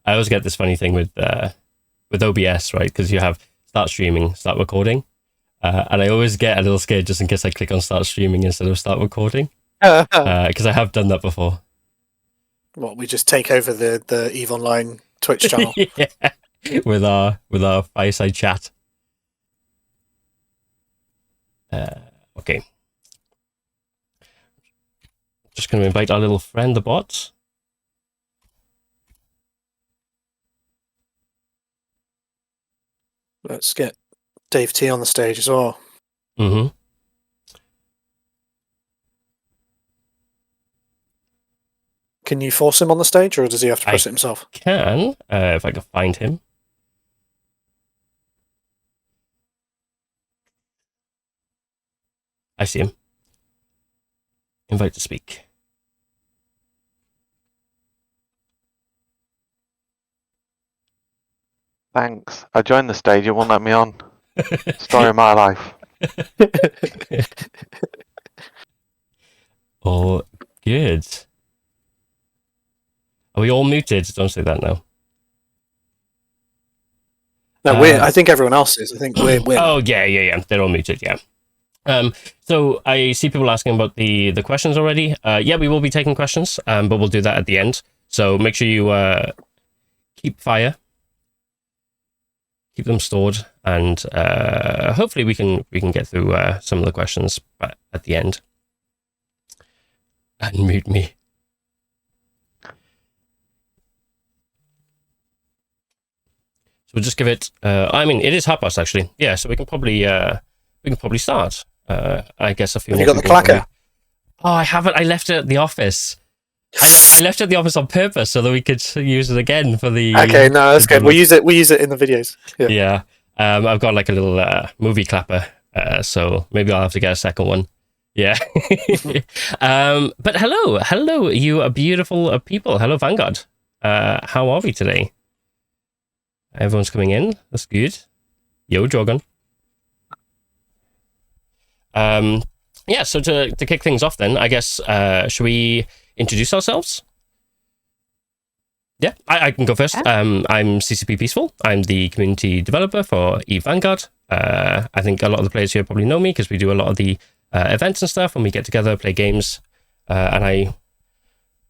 I always get this funny thing with OBS, right? Because you have start streaming, start recording, and I always get a little scared just in case I click on start streaming instead of start recording, because I have done that before. What, we just take over the EVE Online Twitch channel? Yeah, with our Fireside Chat. Okay. Just going to invite our little friend, the bot. Let's get Dave T on the stage as well. Mm-hmm. Can you force him on the stage, or does he have to press it himself? Can, if I can find him. I see him. Invite to speak. Thanks. I joined the stage, it won't let me on. Story of my life. Oh, good. Are we all muted? Don't say that now. No, I think everyone else is. I think we're. Oh, yeah. They're all muted, yeah. So I see people asking about the questions already. Yeah, we will be taking questions, but we'll do that at the end. So make sure you keep fire. Keep them stored, and hopefully we can get through some of the questions at the end. And mute me. So we'll just give it. I mean, it is 1:30 actually. Yeah, so we can probably start. I guess a few. Have you got the clacker? Oh, I haven't. I left it at the office. I left it at the office on purpose so that we could use it again for the. Okay, no, that's good. We use it in the videos. Yeah. I've got like a little movie clapper, so maybe I'll have to get a second one. Yeah. But hello, you are beautiful people. Hello, Vanguard. How are we today? Everyone's coming in. That's good. Yo, Jorgen. Yeah, so to kick things off then, I guess, should we introduce ourselves? Yeah, I can go first. Yeah. I'm CCP Peaceful. I'm the community developer for EVE Vanguard. I think a lot of the players here probably know me because we do a lot of the events and stuff when we get together, play games, and I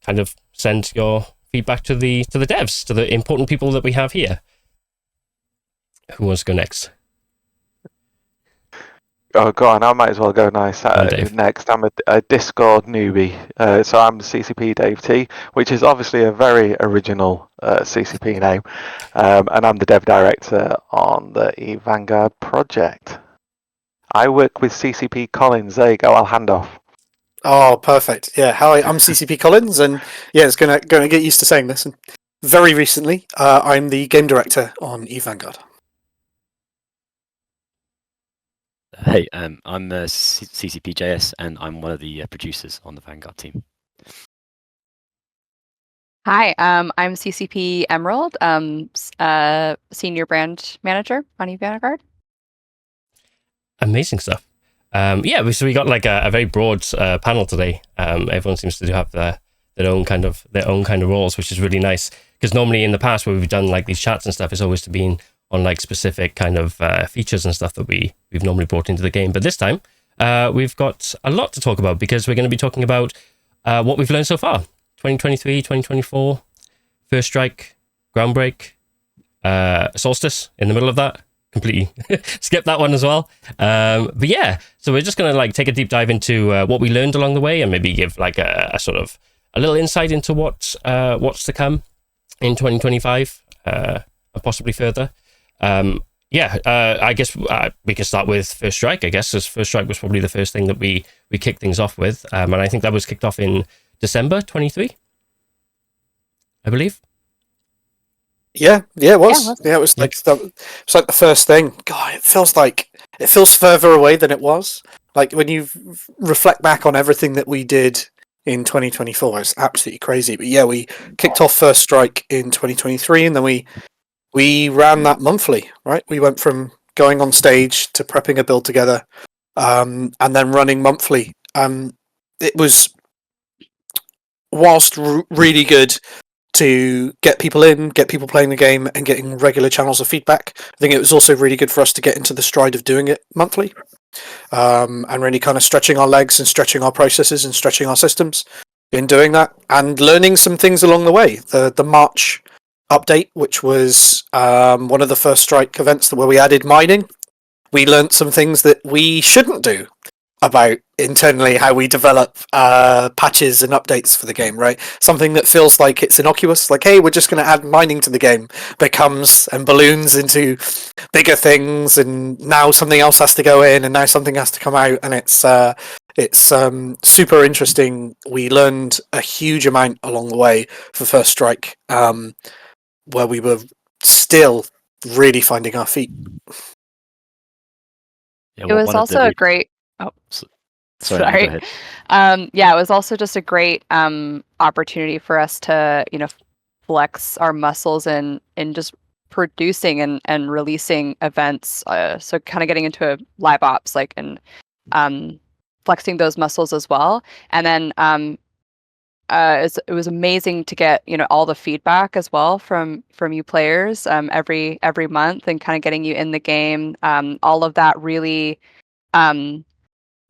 kind of send your feedback to the devs, to the important people that we have here. Who wants to go next? Oh, go on. I might as well go next. I'm a Discord newbie. So I'm the CCP Dave T, which is obviously a very original CCP name. And I'm the dev director on the EVE Vanguard project. I work with CCP Collins. There you go. I'll hand off. Oh, perfect. Yeah, hi, I'm CCP Collins, and yeah, it's gonna get used to saying this. And very recently, I'm the game director on EVE Vanguard. Hey, I'm CCPJS, and I'm one of the producers on the Vanguard team. Hi, I'm CCP Emerald, senior brand manager on EVE Vanguard. Amazing stuff. Yeah, so we got like a very broad panel today. Everyone seems to have their own kind of roles, which is really nice. Because normally in the past, where we've done like these chats and stuff, it's always been on like specific kind of features and stuff that we've normally brought into the game. But this time, we've got a lot to talk about because we're going to be talking about what we've learned so far. 2023, 2024, First Strike, Groundbreak, Solstice in the middle of that. Completely skip that one as well. But yeah, so we're just going to like take a deep dive into what we learned along the way and maybe give like a sort of a little insight into what's to come in 2025 and possibly further. I guess we can start with First Strike, I guess, as First Strike was probably the first thing that we kicked things off with. And I think that was kicked off in December 23, I believe. Yeah, it was. Yeah, it was like it's like the first thing. God, it feels further away than it was. Like when you reflect back on everything that we did in 2024, it's absolutely crazy. But yeah, we kicked off First Strike in 2023, and then we ran that monthly, right? We went from going on stage to prepping a build together, and then running monthly. It was, whilst really good to get people in, get people playing the game, and getting regular channels of feedback. I think it was also really good for us to get into the stride of doing it monthly, and really kind of stretching our legs and stretching our processes and stretching our systems in doing that, and learning some things along the way. The March update, which was one of the first Strike events where we added mining, we learnt some things that we shouldn't do about internally how we develop patches and updates for the game, right? Something that feels like it's innocuous, like, hey, we're just going to add mining to the game, becomes and balloons into bigger things, and now something else has to go in, and now something has to come out, and it's super interesting. We learned a huge amount along the way for First Strike, where we were still really finding our feet. Yeah, It was also a great. Oh, sorry. Go ahead. Yeah, it was also just a great opportunity for us to, flex our muscles in just producing and releasing events. So kind of getting into a live ops, and flexing those muscles as well. And then it was amazing to get all the feedback as well from you players every month, and kind of getting you in the game. All of that really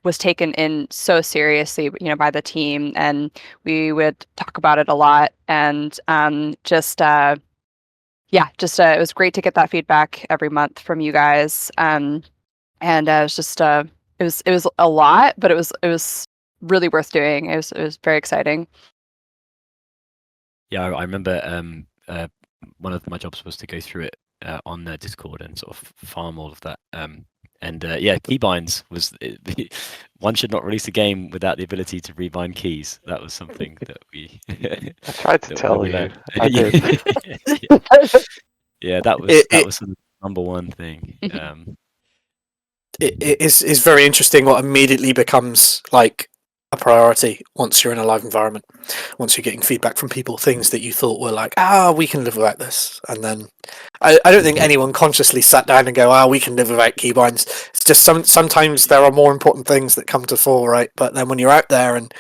was taken in so seriously, by the team, and we would talk about it a lot. And it was great to get that feedback every month from you guys. And it was just it was a lot, but it was really worth doing. It was very exciting. Yeah, I remember one of my jobs was to go through it on Discord and sort of farm all of that. Keybinds was one should not release a game without the ability to rebind keys. That was something that we. I tried to tell you. I did. Yeah, that was the number one thing. It is very interesting what immediately becomes like a priority once you're in a live environment. Once you're getting feedback from people, things that you thought were like, we can live without this, and then I don't think anyone consciously sat down and go, we can live without keybinds. It's just sometimes there are more important things that come to fore, right? But then when you're out there and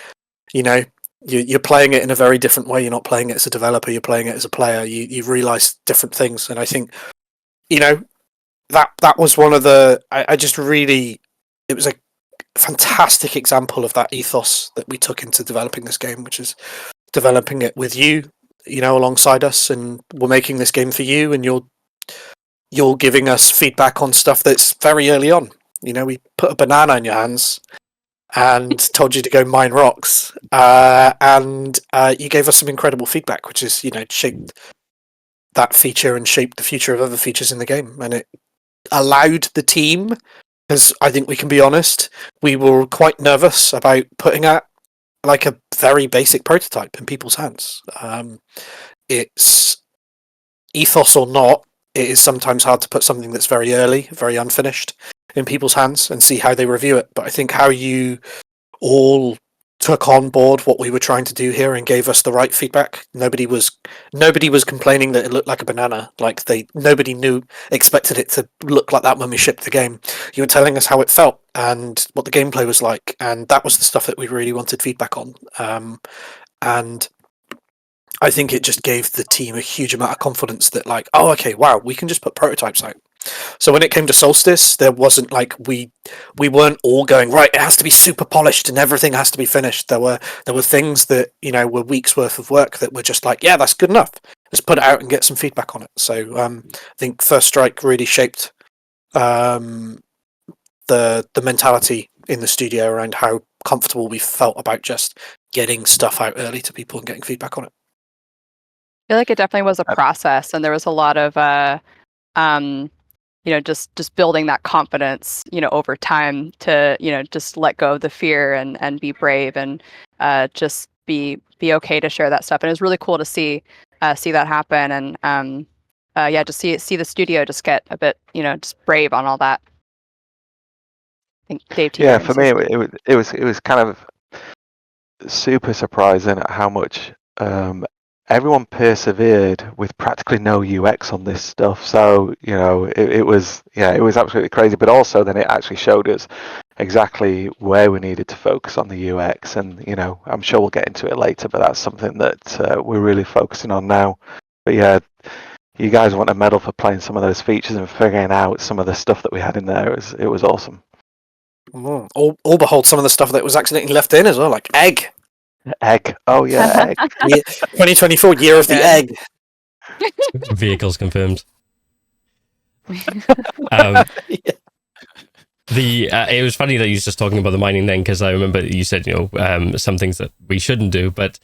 you're playing it in a very different way, you're not playing it as a developer, you're playing it as a player. You realise different things, and I think that was one of the. It was a fantastic example of that ethos that we took into developing this game, which is developing it with you, alongside us, and we're making this game for you, and you're giving us feedback on stuff that's very early on. We put a banana in your hands and told you to go mine rocks, and you gave us some incredible feedback, which is shaped that feature and shaped the future of other features in the game, and it allowed the team. Because I think we can be honest, we were quite nervous about putting out like a very basic prototype in people's hands. It's ethos or not, it is sometimes hard to put something that's very early, very unfinished in people's hands and see how they review it. But I think how you all took on board what we were trying to do here and gave us the right feedback. Nobody was complaining that it looked like a banana. Like nobody expected it to look like that when we shipped the game. You were telling us how it felt and what the gameplay was like, and that was the stuff that we really wanted feedback on. And I think it just gave the team a huge amount of confidence that we can just put prototypes out. So when it came to Solstice, there wasn't like we weren't all going, right, it has to be super polished and everything has to be finished. There were things that were weeks worth of work that were just like, yeah, that's good enough. Let's put it out and get some feedback on it. So I think First Strike really shaped the mentality in the studio around how comfortable we felt about just getting stuff out early to people and getting feedback on it. I feel like it definitely was a process, and there was a lot of just building that confidence, over time to, just let go of the fear and be brave and just be okay to share that stuff. And it was really cool to see that happen, and just see the studio just get a bit, just brave on all that. I think Dave. Yeah, for me it was kind of super surprising at how much everyone persevered with practically no UX on this stuff. So it was absolutely crazy. But also then it actually showed us exactly where we needed to focus on the UX. And I'm sure we'll get into it later, but that's something that we're really focusing on now. But yeah, you guys want a medal for playing some of those features and figuring out some of the stuff that we had in there. It was awesome. All behold, some of the stuff that was accidentally left in as well, like egg. Egg. Oh yeah, egg. 2024 year of the egg. Vehicles confirmed. It was funny that you were just talking about the mining then, because I remember you said some things that we shouldn't do, but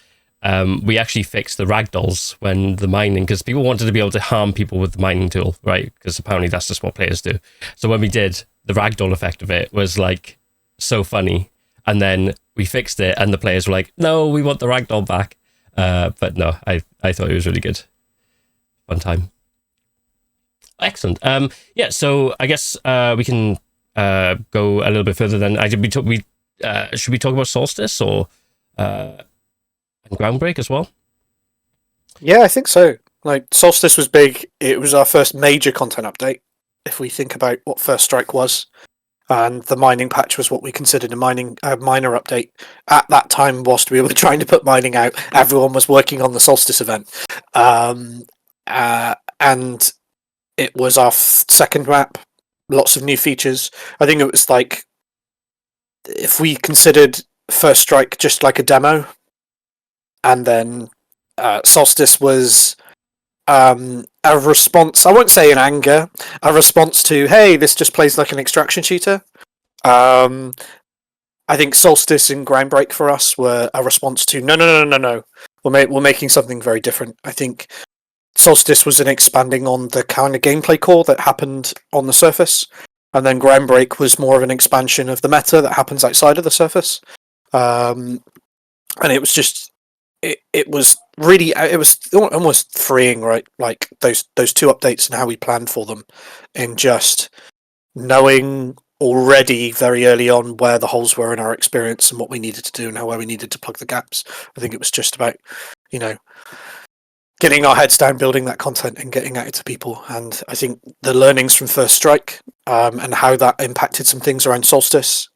we actually fixed the ragdolls when the mining, because people wanted to be able to harm people with the mining tool, right? Because apparently that's just what players do. So when we did, the ragdoll effect of it was like so funny, and then we fixed it, and the players were like, "No, we want the ragdoll back." But no, I thought it was really good, fun time. Excellent. Yeah. So I guess we can go a little bit further. Then should we talk about Solstice or and Groundbreak as well? Yeah, I think so. Like, Solstice was big. It was our first major content update, if we think about what First Strike was. And the mining patch was what we considered a minor update. At that time, whilst we were trying to put mining out, everyone was working on the Solstice event. And it was our second map, lots of new features. I think it was like, if we considered First Strike just like a demo, and then Solstice was a response, I won't say in anger, a response to, hey, this just plays like an extraction shooter. I think Solstice and Groundbreak for us were a response to, no. We're making something very different. I think Solstice was an expanding on the kind of gameplay core that happened on the surface, and then Groundbreak was more of an expansion of the meta that happens outside of the surface. And it was just, it was almost freeing, right? Like those two updates and how we planned for them, and just knowing already very early on where the holes were in our experience and what we needed to do and where we needed to plug the gaps. I think it was just about, getting our heads down, building that content and getting at it to people. And I think the learnings from First Strike and how that impacted some things around Solstice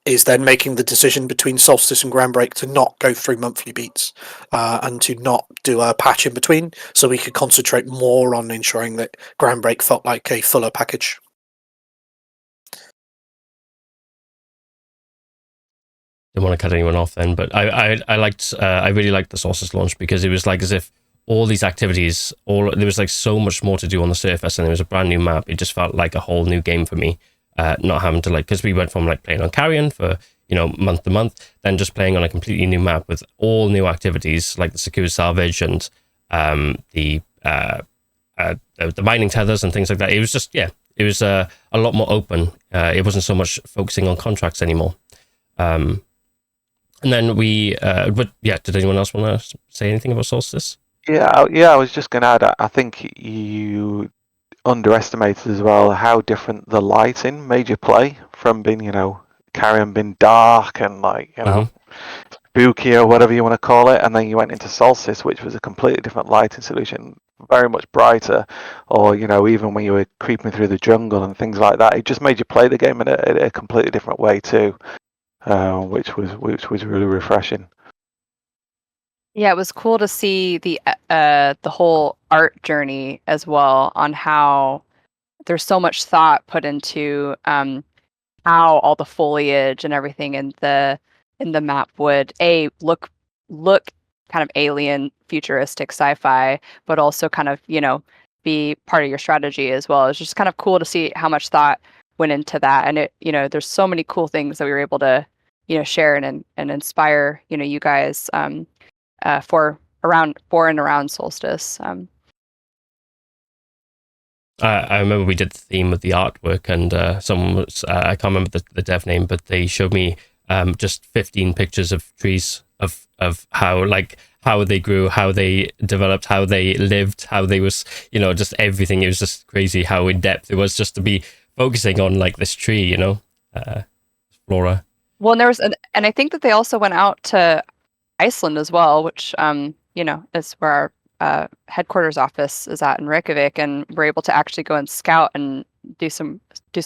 is then making the decision between Solstice and Groundbreak to not go through monthly beats and to not do a patch in between, so we could concentrate more on ensuring that Groundbreak felt like a fuller package. Didn't want to cut anyone off then, but I really liked the Solstice launch, because it was like as if all these activities, there was like so much more to do on the surface, and there was a brand new map. It just felt like a whole new game for me, not having to because we went from playing on Carrion for month to month, then just playing on a completely new map with all new activities like the secure salvage and the mining tethers and things like that. It was just it was a lot more open. It wasn't so much focusing on contracts anymore. And then did anyone else want to say anything about Solstice? Yeah, I was just going to add, I think you underestimated as well how different the lighting made you play from being, Carrion being dark and spooky or whatever you want to call it, and then you went into Solstice, which was a completely different lighting solution, very much brighter, or, even when you were creeping through the jungle and things like that, it just made you play the game in a completely different way too, which was really refreshing. Yeah, it was cool to see the whole art journey as well, on how there's so much thought put into how all the foliage and everything in the map would look kind of alien, futuristic, sci-fi, but also kind of be part of your strategy as well. It's just kind of cool to see how much thought went into that, and it there's so many cool things that we were able to share and inspire you guys for and around Solstice. I remember we did the theme of the artwork, and someone was, I can't remember the dev name, but they showed me just 15 pictures of trees of how they grew, how they developed, how they lived, how they was, just everything. It was just crazy how in depth it was just to be focusing on this tree, flora. Well, and there was, and I think that they also went out to Iceland as well, which is where headquarters office is at in Reykjavik, and we're able to actually go and scout and do some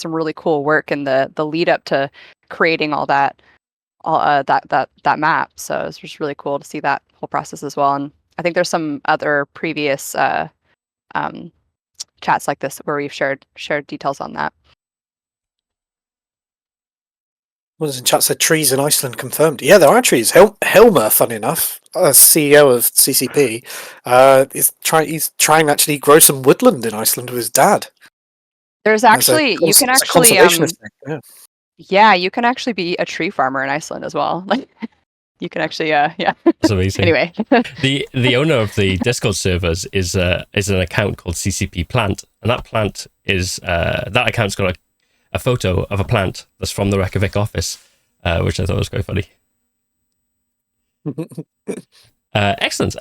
really cool work in the lead up to creating all that map. So it's just really cool to see that whole process as well. And I think there's some other previous chats like this where we've shared details on that. What is in chat said trees in Iceland confirmed. Yeah, there are trees. Helmer, funny enough, CEO of CCP, he's trying to actually grow some woodland in Iceland with his dad. There's actually you can actually you can actually be a tree farmer in Iceland as well. Like you can actually That's amazing. Anyway, the owner of the Discord servers is an account called CCP Plant, and that plant is that account's got a photo of a plant that's from the Reykjavik office, which I thought was quite funny. Excellent.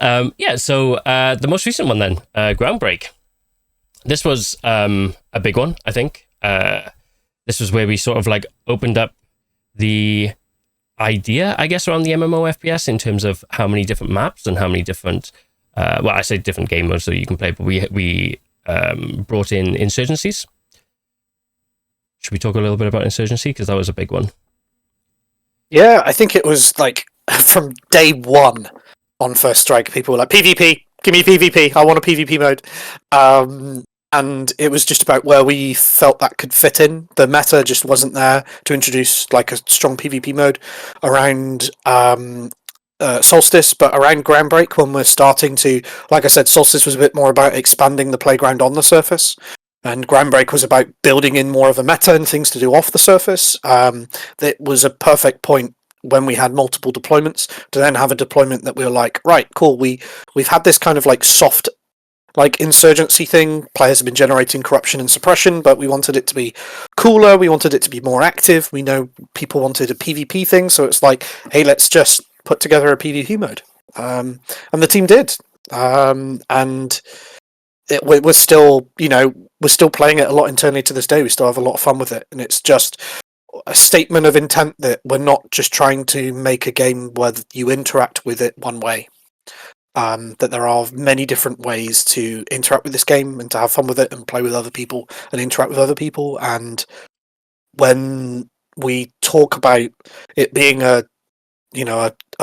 So the most recent one then, Groundbreak. This was a big one, I think. This was where we sort of like opened up the idea, I guess, around the MMO FPS in terms of how many different maps and how many different, I say different game modes that you can play, but we brought in Insurgencies. Should we talk a little bit about Insurgency? Because that was a big one. Yeah, I think it was like from day one on First Strike, people were like, PvP, give me PvP, I want a PvP mode. And it was just about where we felt that could fit in. The meta just wasn't there to introduce like a strong PvP mode around Solstice, but around Groundbreak when we're starting to, like I said, Solstice was a bit more about expanding the playground on the surface. And Groundbreak was about building in more of a meta and things to do off the surface. That was a perfect point when we had multiple deployments to then have a deployment that we were like, right, cool. We've had this kind of like soft, like insurgency thing. Players have been generating corruption and suppression, but we wanted it to be cooler. We wanted it to be more active. We know people wanted a PvP thing, so it's like, hey, let's just put together a PvP mode. And the team did. And we're still, we're still playing it a lot internally to this day. We still have a lot of fun with it, and it's just a statement of intent that we're not just trying to make a game where you interact with it one way. That there are many different ways to interact with this game and to have fun with it and play with other people and interact with other people. And when we talk about it being a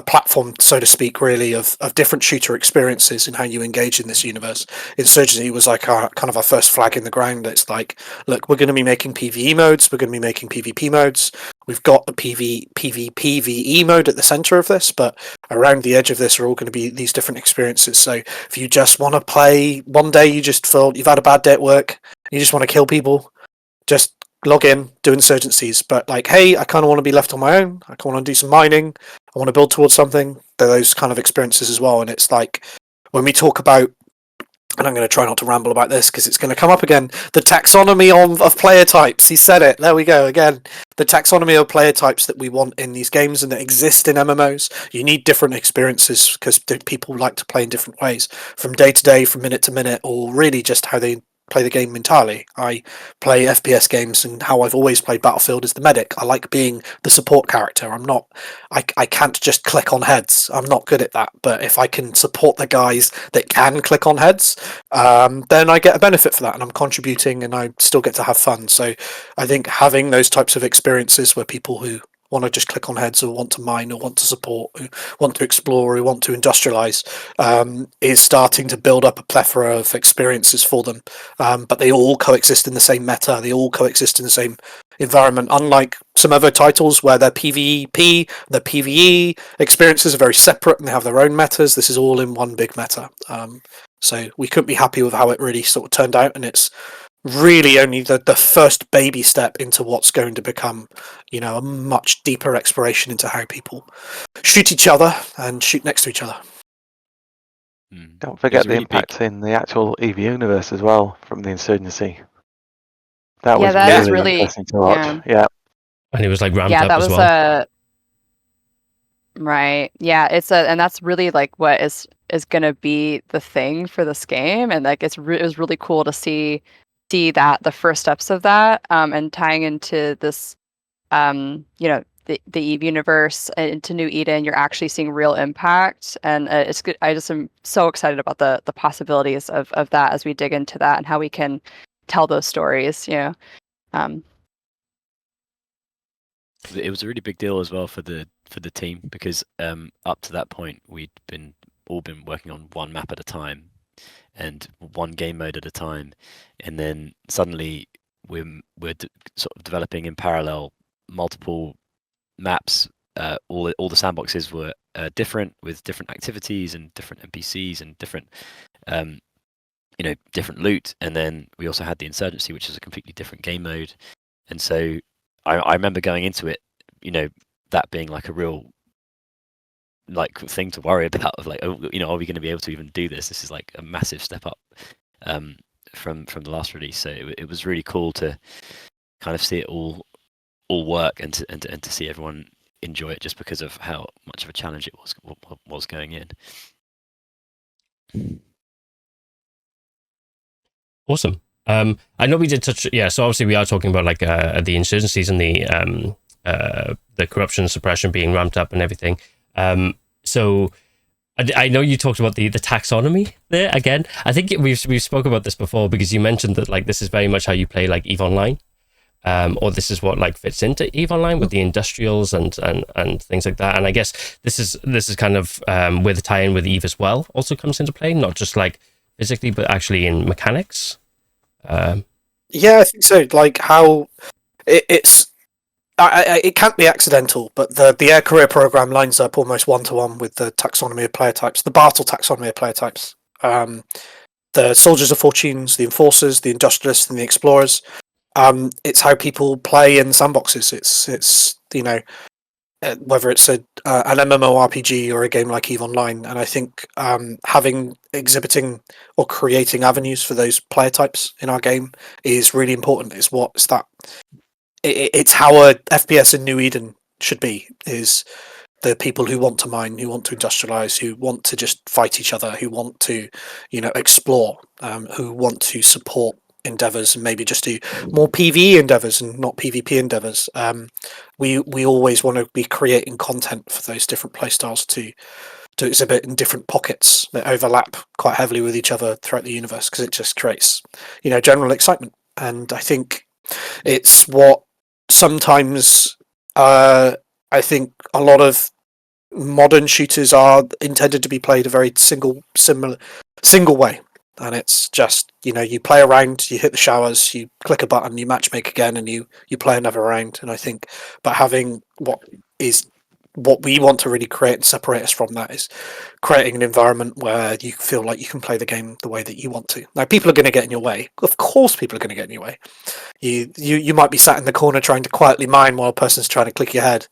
platform, so to speak, really, of different shooter experiences and how you engage in this universe, Insurgency was like our first flag in the ground. It's like, look, we're going to be making PvE modes, we're going to be making PvP modes. We've got the PvPvE mode at the center of this, but around the edge of this are all going to be these different experiences. So if you just want to play, one day you just feel you've had a bad day at work, you just want to kill people, just log in, do Insurgencies. But like, hey, I kind of want to be left on my own. I want to do some mining. I want to build towards something. There are those kind of experiences as well. And it's like, when we talk about, and I'm going to try not to ramble about this because it's going to come up again, the taxonomy of player types. He said it. There we go again. The taxonomy of player types that we want in these games and that exist in MMOs. You need different experiences because people like to play in different ways, from day to day, from minute to minute, or really just how they play the game entirely. I play FPS games, and how I've always played Battlefield is the medic. I like being the support character. I can't just click on heads. I'm not good at that. But if I can support the guys that can click on heads, then I get a benefit for that, and I'm contributing, and I still get to have fun. So I think having those types of experiences where people who want to just click on heads, or want to mine, or want to support, or want to explore, or want to industrialize, is starting to build up a plethora of experiences for them. But they all coexist in the same meta. They all coexist in the same environment. Unlike some other titles where their PvP, their PvE experiences are very separate and they have their own metas, this is all in one big meta. So we couldn't be happy with how it really sort of turned out, and it's really only the first baby step into what's going to become, a much deeper exploration into how people shoot each other and shoot next to each other. Don't forget the impact in the actual EVE universe as well from the Insurgency. That was really interesting to watch. Yeah. And it was like ramped up as well. Right. Yeah, and that's really like what is going to be the thing for this game, and like it was really cool to see that the first steps of that, and tying into this, the the Eve universe into New Eden, you're actually seeing real impact, and it's good. I just am so excited about the possibilities of that as we dig into that and how we can tell those stories. It was a really big deal as well for the team, because up to that point we'd all been working on one map at a time and one game mode at a time, and then suddenly we're sort of developing in parallel multiple maps. All the sandboxes were different, with different activities and different NPCs and different different loot, and then we also had the Insurgency, which is a completely different game mode. And so I remember going into it, that being like a real thing to worry about, of like, are we going to be able to even do this? This is like a massive step up from the last release. So it was really cool to kind of see it all work, and to see everyone enjoy it, just because of how much of a challenge it was going in. Awesome. I know we did touch, so obviously we are talking about like the insurgencies and the corruption suppression being ramped up and everything. So I know you talked about the taxonomy there again. I think we've spoke about this before, because you mentioned that like this is very much how you play like EVE Online, or this is what like fits into EVE Online with the industrials and things like that. And I guess this is kind of where the tie-in with EVE as well also comes into play, not just like physically, but actually in mechanics. Yeah, I think so. Like how it can't be accidental, but the Air Career program lines up almost one-to-one with the taxonomy of player types, the Bartle taxonomy of player types. The Soldiers of Fortunes, the Enforcers, the Industrialists, and the Explorers. It's how people play in sandboxes. It's whether it's an MMO RPG or a game like EVE Online. And I think exhibiting or creating avenues for those player types in our game is really important. It's how a FPS in New Eden should be, is the people who want to mine, who want to industrialize, who want to just fight each other, who want to, explore, who want to support endeavors and maybe just do more PvE endeavors and not PvP endeavors. We always want to be creating content for those different playstyles to exhibit in different pockets that overlap quite heavily with each other throughout the universe, because it just creates general excitement. And I think it's what sometimes I think a lot of modern shooters are intended to be played a very single way. And it's just, you play a round, you hit the showers, you click a button, you matchmake again, and you play another round. And I think, but having what we want to really create and separate us from that is creating an environment where you feel like you can play the game the way that you want to. Now, people are going to get in your way. Of course, people are going to get in your way. You might be sat in the corner trying to quietly mine while a person's trying to click your head.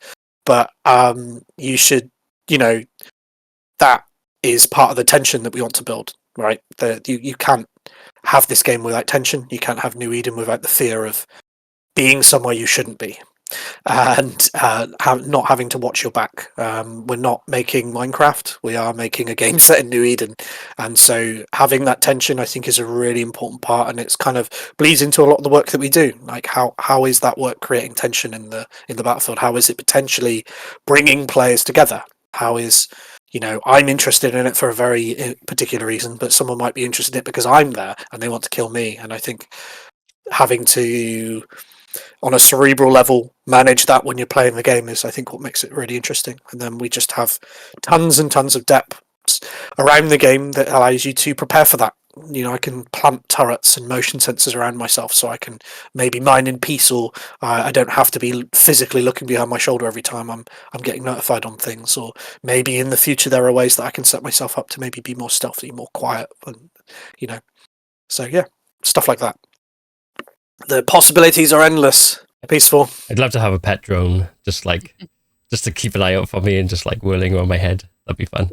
But you should, that is part of the tension that we want to build. Right, you can't have this game without tension. You can't have New Eden without the fear of being somewhere you shouldn't be, and not having to watch your back. We're not making Minecraft. We are making a game set in New Eden, and so having that tension, I think, is a really important part, and it's kind of bleeds into a lot of the work that we do. Like how is that work creating tension in the battlefield? How is it potentially bringing players together? How is I'm interested in it for a very particular reason, but someone might be interested in it because I'm there and they want to kill me. And I think having to, on a cerebral level, manage that when you're playing the game is, I think, what makes it really interesting. And then we just have tons and tons of depth around the game that allows you to prepare for that. I can plant turrets and motion sensors around myself, so I can maybe mine in peace, or I don't have to be physically looking behind my shoulder every time I'm getting notified on things. Or maybe in the future there are ways that I can set myself up to maybe be more stealthy, more quiet, and So yeah, stuff like that. The possibilities are endless. Peaceful. I'd love to have a pet drone, just to keep an eye out for me and just like whirling around my head. That'd be fun.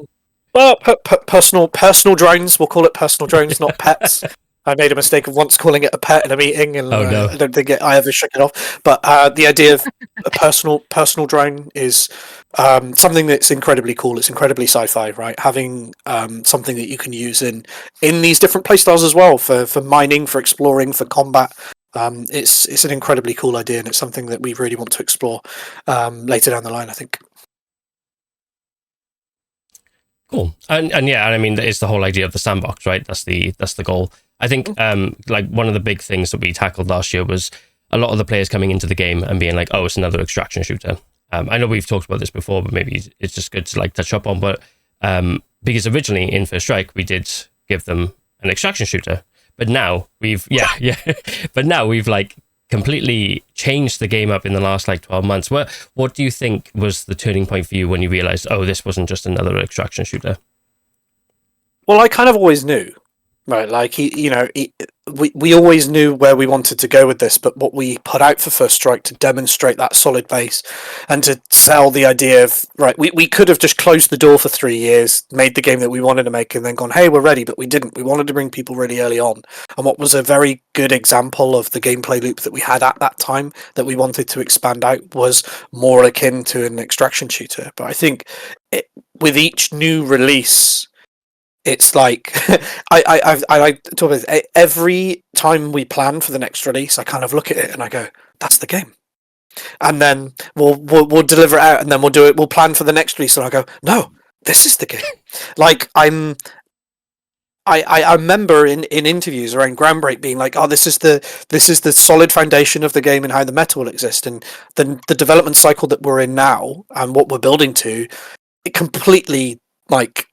Well, personal drones. We'll call it personal drones, not pets. I made a mistake of once calling it a pet in a meeting, and no. I don't think I ever shook it off. But the idea of a personal drone is something that's incredibly cool. It's incredibly sci-fi, right? Having something that you can use in these different playstyles as well, for mining, for exploring, for combat. It's an incredibly cool idea, and it's something that we really want to explore later down the line, I think. Cool. And I mean, it's the whole idea of the sandbox, right? That's the goal. I think like one of the big things that we tackled last year was a lot of the players coming into the game and being like, oh, it's another extraction shooter. I know we've talked about this before, but maybe it's just good to like touch up on. But because originally in First Strike, we did give them an extraction shooter, but now we've but now we've like completely changed the game up in the last like 12 months. What do you think was the turning point for you when you realized, oh, this wasn't just another extraction shooter? Well, I kind of always knew, right? Like, we always knew where we wanted to go with this, but what we put out for First Strike to demonstrate that solid base and to sell the idea of, right, we could have just closed the door for 3 years, made the game that we wanted to make, and then gone, hey, we're ready, but we didn't. We wanted to bring people really early on. And what was a very good example of the gameplay loop that we had at that time that we wanted to expand out was more akin to an extraction shooter. But I think with each new release, it's like I like to talk about it. Every time we plan for the next release, I kind of look at it and I go, "That's the game," and then we'll deliver it out, and then we'll do it. We'll plan for the next release, and I go, "No, this is the game." Like I remember in interviews around Groundbreak being like, "Oh, this is the solid foundation of the game and how the meta will exist," and the development cycle that we're in now and what we're building to, it completely like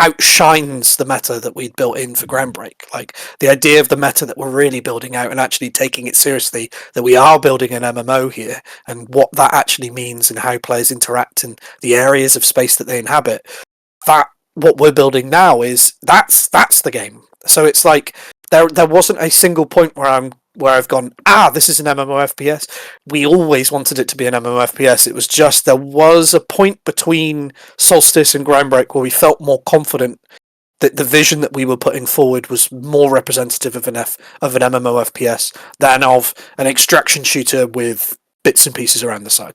outshines the meta that we'd built in for Groundbreak. Like the idea of the meta that we're really building out and actually taking it seriously, that we are building an MMO here, and what that actually means and how players interact in the areas of space that they inhabit. That what we're building now is that's the game. So it's like there wasn't a single point where I've gone, this is an MMO FPS. We always wanted it to be an MMO FPS. It was just there was a point between Solstice and Groundbreak where we felt more confident that the vision that we were putting forward was more representative of an MMO FPS than of an extraction shooter with bits and pieces around the side.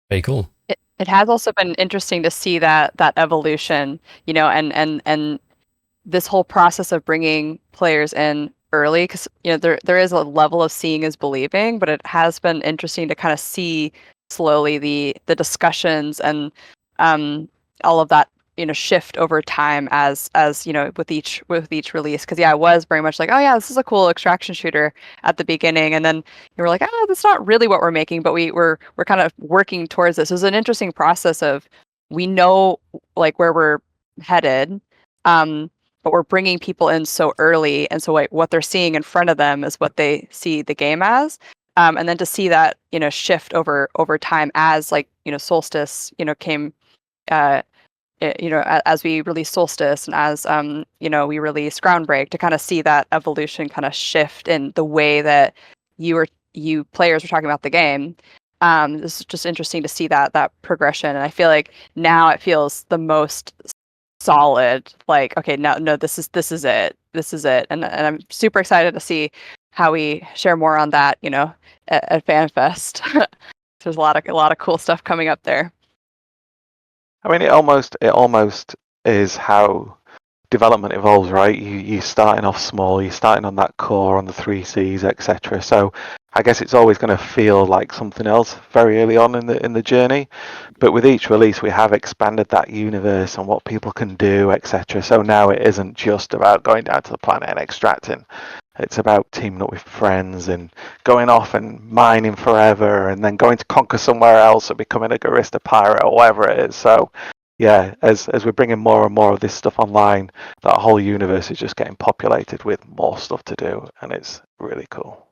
Very cool. It has also been interesting to see that evolution, and this whole process of bringing players in early, because there is a level of seeing is believing, but it has been interesting to kind of see slowly the discussions and all of that shift over time as with each release. Because I was very much like, oh yeah, this is a cool extraction shooter at the beginning, and then we're like, that's not really what we're making, but we're kind of working towards this. It was an interesting process of, we know like where we're headed, but we're bringing people in so early, and so what they're seeing in front of them is what they see the game as, and then to see that shift over time as like Solstice came, as we released Solstice and as we released Groundbreak, to kind of see that evolution kind of shift in the way that you players were talking about the game. This is just interesting to see that progression, and I feel like now it feels the most solid, like, okay, no, this is it, and I'm super excited to see how we share more on that at FanFest. There's a lot of cool stuff coming up there. I mean, it almost is how development evolves, right? You're starting off small, you're starting on that core, on the 3Cs, etc. So I guess it's always going to feel like something else very early on in the journey. But with each release, we have expanded that universe and what people can do, etc. So now it isn't just about going down to the planet and extracting. It's about teaming up with friends and going off and mining forever, and then going to conquer somewhere else or becoming a Garista pirate or whatever it is. So yeah, as we're bringing more and more of this stuff online, that whole universe is just getting populated with more stuff to do, and it's really cool.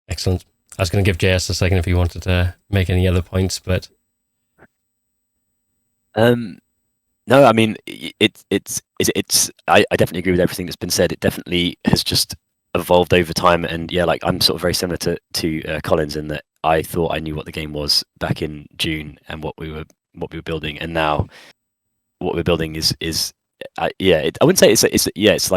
Excellent. I was going to give JS a second if he wanted to make any other points, but no, I mean, it's. I definitely agree with everything that's been said. It definitely has just evolved over time, and yeah, like I'm sort of very similar to Collins in that I thought I knew what the game was back in June and what we were building, and now what we're building is I wouldn't say it's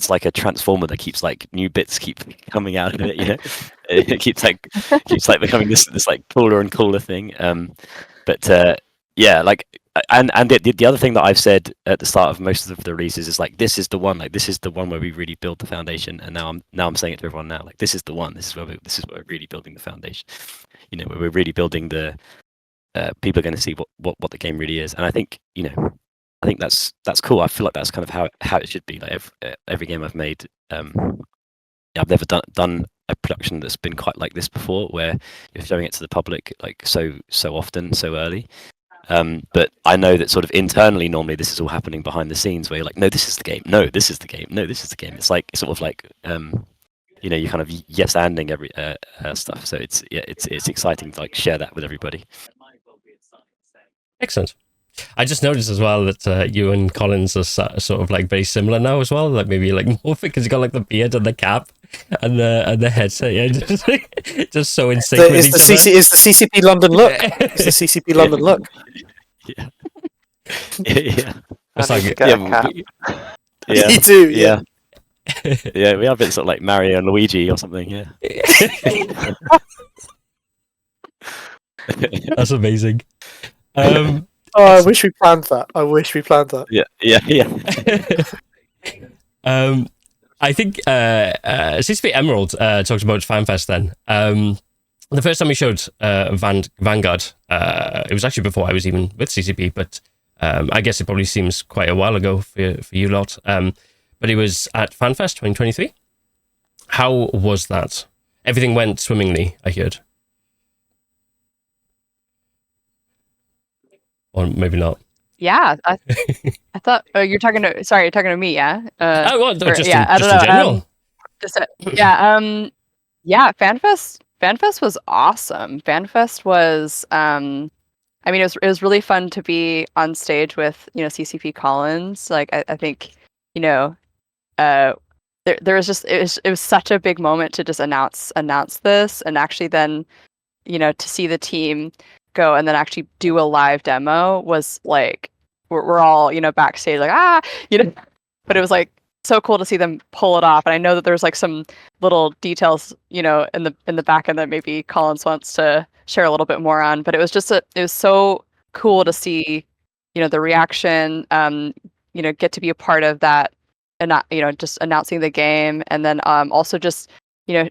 like a transformer that keeps like new bits keep coming out of it. It keeps like becoming this like cooler and cooler thing. But yeah, like, and the other thing that I've said at the start of most of the releases is like, this is the one, like this is the one where we really build the foundation. And now I'm saying it to everyone now, like this is the one. This is where we're really building the foundation. You know, where we're really building the people are going to see what the game really is. And I think, you know, I think that's cool. I feel like that's kind of how it should be. Like every game I've made, I've never done a production that's been quite like this before, where you're showing it to the public like so often, so early. But I know that sort of internally, normally this is all happening behind the scenes, where you're like, no, this is the game. No, this is the game. No, this is the game. It's like sort of like, you know, you kind of yes-anding every stuff. So it's exciting to like share that with everybody. Excellent. I just noticed as well that you and Collins are sort of like very similar now as well. Like maybe like more because you got like the beard and the cap and the headset. Yeah, just so in sync with each other. It's the CCP London look. It's the CCP London look. Yeah. Yeah. It's like yeah. You do. Yeah. Yeah, we have a bit sort of like Mario and Luigi or something. Yeah. That's amazing. I wish we planned that. Yeah. I think CCP Emerald talks about FanFest then. The first time we showed Vanguard, it was actually before I was even with CCP, but I guess it probably seems quite a while ago for you lot. But it was at FanFest 2023. How was that? Everything went swimmingly, I heard. Or maybe not. Yeah, I thought you're talking to me, yeah. Just I in don't know. general. FanFest was awesome. FanFest was, I mean, it was really fun to be on stage with, you know, CCP Collins. Like, I think, you know, there was just it was such a big moment to just announce this, and actually then, you know, to see the team go and then actually do a live demo was like we're all, you know, backstage like you know, but it was like so cool to see them pull it off. And I know that there's like some little details, you know, in the back end that maybe Collins wants to share a little bit more on, but it was just it was so cool to see, you know, the reaction, you know, get to be a part of that, and not, you know, just announcing the game, and then also just, you know,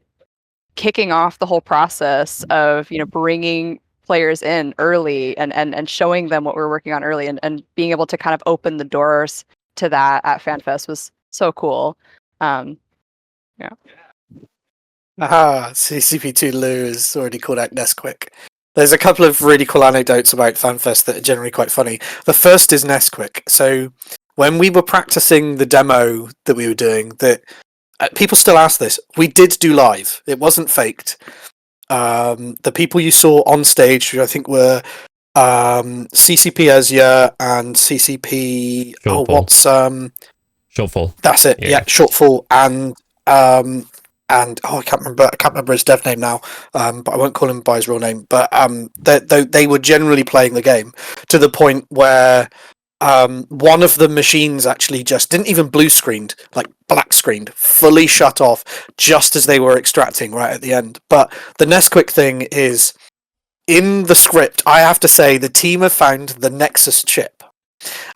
kicking off the whole process of, you know, bringing players in early and showing them what we're working on early, and being able to kind of open the doors to that at FanFest was so cool. Yeah. CCP2 Lou has already called out Nesquik. There's a couple of really cool anecdotes about FanFest that are generally quite funny. The first is Nesquik. So when we were practicing the demo that we were doing, that people still ask this, we did do live. It wasn't faked. The people you saw on stage, who I think were CCP Ezia and CCP. Shortfall. Oh, what's Shortfall. That's it. Yeah, Shortfall and I can't remember his dev name now. But I won't call him by his real name. But they were generally playing the game to the point where one of the machines actually just didn't even blue screened, like black screened, fully shut off just as they were extracting right at the end. But the Nesquik thing is in the script. I have to say the team have found the Nexus chip,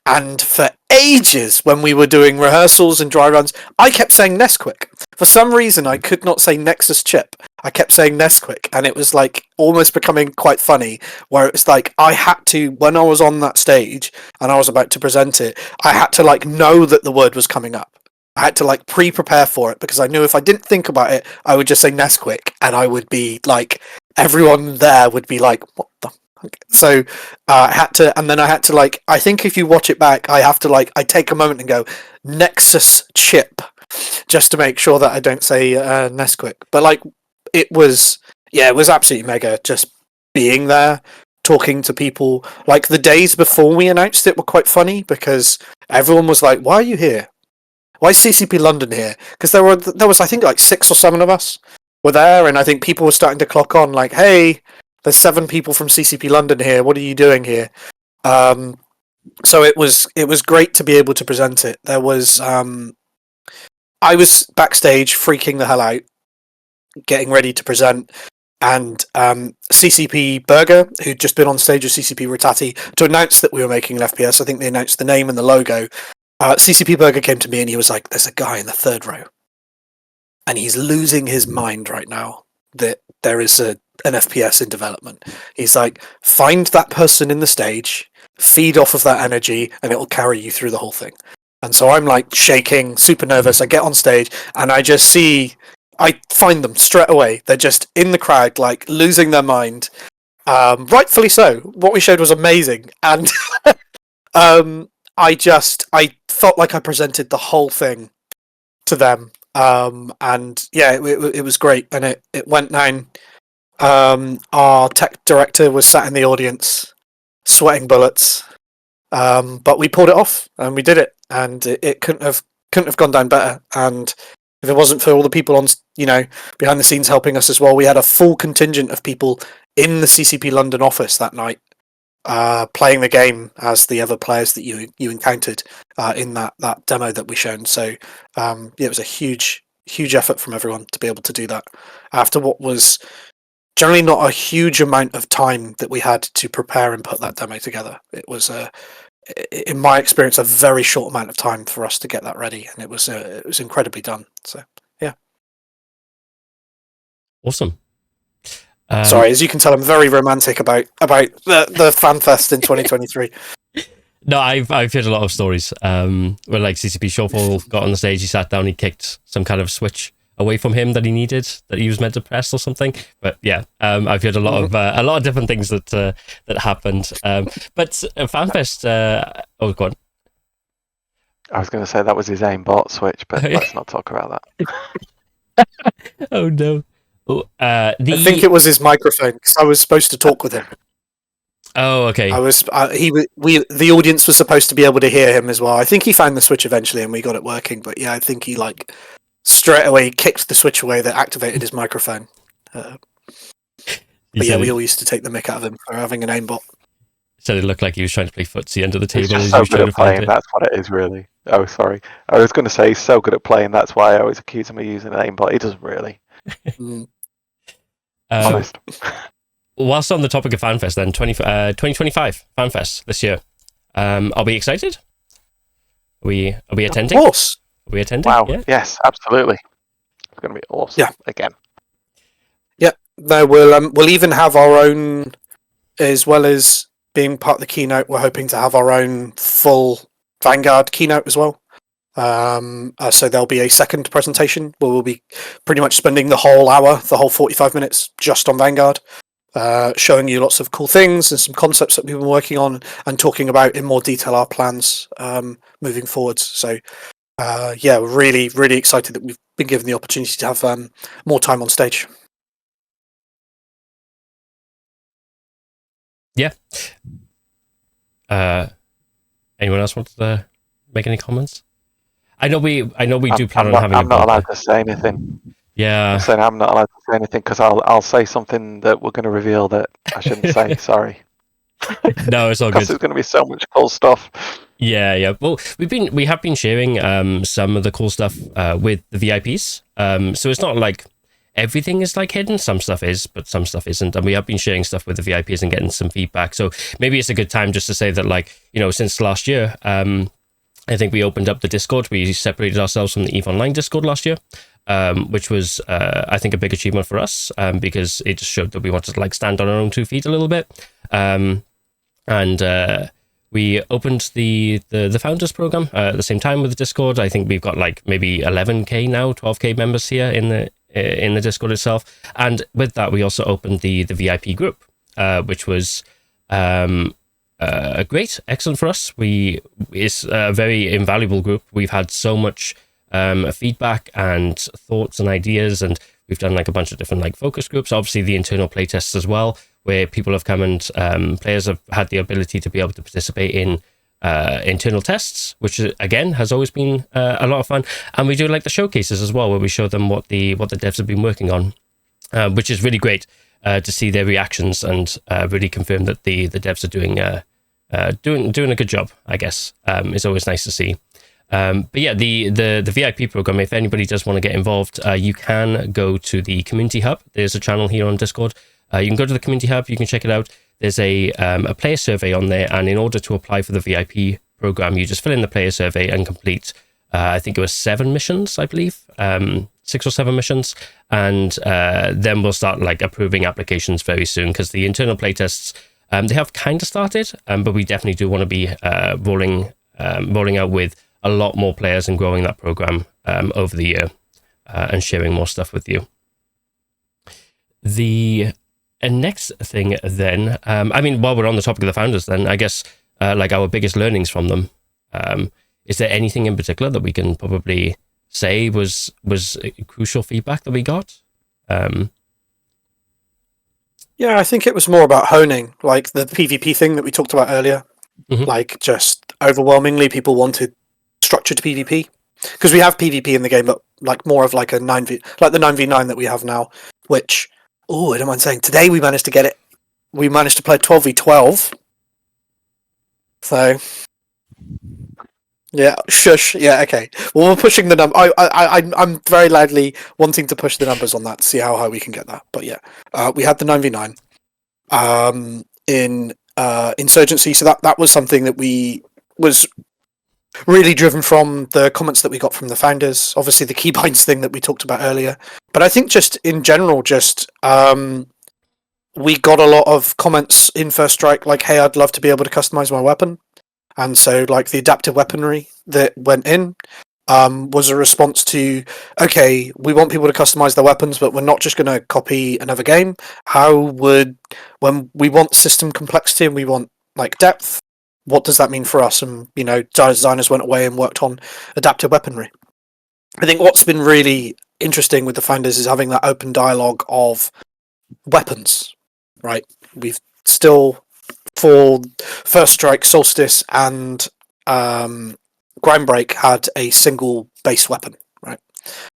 and for ages when we were doing rehearsals and dry runs, I kept saying Nesquik. For some reason, I could not say Nexus chip. I kept saying Nesquik, and it was like almost becoming quite funny, where it was like I had to, when I was on that stage and I was about to present it, I had to like know that the word was coming up. I had to like pre-prepare for it, because I knew if I didn't think about it, I would just say Nesquik, and I would be like, everyone there would be like, what the fuck? So I had to like, I think if you watch it back, I have to like, I take a moment and go, Nexus chip, just to make sure that I don't say Nesquik. But like, it was absolutely mega, just being there, talking to people. Like the days before we announced it were quite funny, because everyone was like, why are you here? Why is CCP London here? Because there was I think like 6 or 7 of us were there, and I think people were starting to clock on like, hey, there's 7 people from CCP London here, what are you doing here? So it was great to be able to present it. There was I was backstage freaking the hell out, getting ready to present. and CCP Burger, who'd just been on stage with CCP Ritati to announce that we were making an FPS. I think they announced the name and the logo. CCP Burger came to me and he was like, "There's a guy in the third row, and he's losing his mind right now that there is an FPS in development." He's like, "Find that person in the stage, feed off of that energy, and it'll carry you through the whole thing." And so I'm like shaking, super nervous. I get on stage and I find them straight away. They're just in the crowd, like losing their mind. Rightfully so. What we showed was amazing. And I felt like I presented the whole thing to them. And yeah, it was great. And it went down. Our tech director was sat in the audience, sweating bullets. But we pulled it off and we did it. And it couldn't have gone down better. And if it wasn't for all the people on, behind the scenes helping us as well, we had a full contingent of people in the CCP London office that night, playing the game as the other players that you encountered in that demo that we shown. So it was a huge effort from everyone to be able to do that after what was generally not a huge amount of time that we had to prepare and put that demo together. It was in my experience, a very short amount of time for us to get that ready, and it was incredibly done. So, yeah. Awesome. Sorry, as you can tell, I'm very romantic about the FanFest in 2023. No, I've heard a lot of stories where like CCP Shawfall got on the stage, he sat down, he kicked some kind of switch away from him that he needed, that he was meant to press or something. But yeah, I've heard a lot of different things that happened. But FanFest, oh, go on. I was going to say that was his aimbot switch, but let's not talk about that. Oh no. I think it was his microphone because I was supposed to talk with him. Oh, okay. The audience was supposed to be able to hear him as well. I think he found the switch eventually and we got it working. But yeah, I think he straight away kicked the switch away that activated his microphone. But yeah, we all used to take the mick out of him for having an aimbot. Said it looked like he was trying to play footsie under the table. He's just so good at playing, that's what it is, really. Oh, sorry. I was going to say he's so good at playing, that's why I always accuse him of using an aimbot. He doesn't really. Honest. Whilst on the topic of FanFest, then 2025 FanFest this year. Are we excited? Are we attending? Of course. Are we attending? Wow. Yeah. Yes, absolutely. It's going to be awesome. Yeah. Again. Yeah. No, we'll even have our own, as well as being part of the keynote. We're hoping to have our own full Vanguard keynote as well. So there'll be a second presentation where we'll be pretty much spending the whole hour, the whole 45 minutes, just on Vanguard, showing you lots of cool things and some concepts that we've been working on and talking about in more detail our plans moving forwards. So. Yeah, really, really excited that we've been given the opportunity to have more time on stage. Yeah. Anyone else want to make any comments? I know we do plan on having. I'm not allowed to say anything. Yeah. I'm saying I'm not allowed to say anything because I'll say something that we're going to reveal that I shouldn't say. Sorry. No, it's all good. Because there's going to be so much cool stuff. Yeah. Well, we have been sharing some of the cool stuff with the VIPs. So it's not like everything is like hidden. Some stuff is, but some stuff isn't. And we have been sharing stuff with the VIPs and getting some feedback. So maybe it's a good time just to say that, like, since last year, I think we opened up the Discord. We separated ourselves from the EVE Online Discord last year, which was, I think, a big achievement for us because it just showed that we wanted to like stand on our own 2 feet a little bit. And we opened the Founders Program at the same time with the Discord. I think we've got like maybe 11k now, 12k members here in the Discord itself. And with that, we also opened the VIP group, which was great, excellent for us. It's a very invaluable group. We've had so much feedback and thoughts and ideas, and we've done like a bunch of different like focus groups. Obviously, the internal playtests as well, where people have come and players have had the ability to be able to participate in internal tests, which again has always been a lot of fun. And we do like the showcases as well, where we show them what the devs have been working on, which is really great to see their reactions and really confirm that the devs are doing a good job, I guess. It's always nice to see. But yeah, the VIP program, if anybody does want to get involved, you can go to the community hub. There's a channel here on Discord. You can go to the community hub, you can check it out. There's a player survey on there, and in order to apply for the VIP program, you just fill in the player survey and complete, I think it was 7 missions, I believe, 6 or 7 missions, and then we'll start like approving applications very soon, because the internal playtests, they have kind of started, but we definitely do want to be rolling out with a lot more players and growing that program over the year and sharing more stuff with you. The next thing then, I mean, while we're on the topic of the founders, then I guess like our biggest learnings from them, is there anything in particular that we can probably say was crucial feedback that we got? Yeah, I think it was more about honing, like the PvP thing that we talked about earlier. Like, just overwhelmingly people wanted structured PvP, because we have PvP in the game, but like more of like a 9v, like the 9v9 that we have now, which, oh, I don't mind saying, today we managed to get it. We managed to play 12v12. So, yeah, shush. Yeah, okay. Well, we're pushing the number. I'm very loudly wanting to push the numbers on that to see how high we can get that. But yeah, we had the 9v9 in Insurgency, so that was something that was really driven from the comments that we got from the founders. Obviously, the keybinds thing that we talked about earlier. But I think just in general, we got a lot of comments in First Strike like, hey, I'd love to be able to customize my weapon. And so, like, the adaptive weaponry that went in was a response to, okay, we want people to customize their weapons, but we're not just going to copy another game. When we want system complexity and we want, like, depth, what does that mean for us? And, you know, designers went away and worked on adaptive weaponry. I think what's been really interesting with the founders is having that open dialogue of weapons, right? We've still, for First Strike, Solstice, and groundbreak had a single base weapon, right?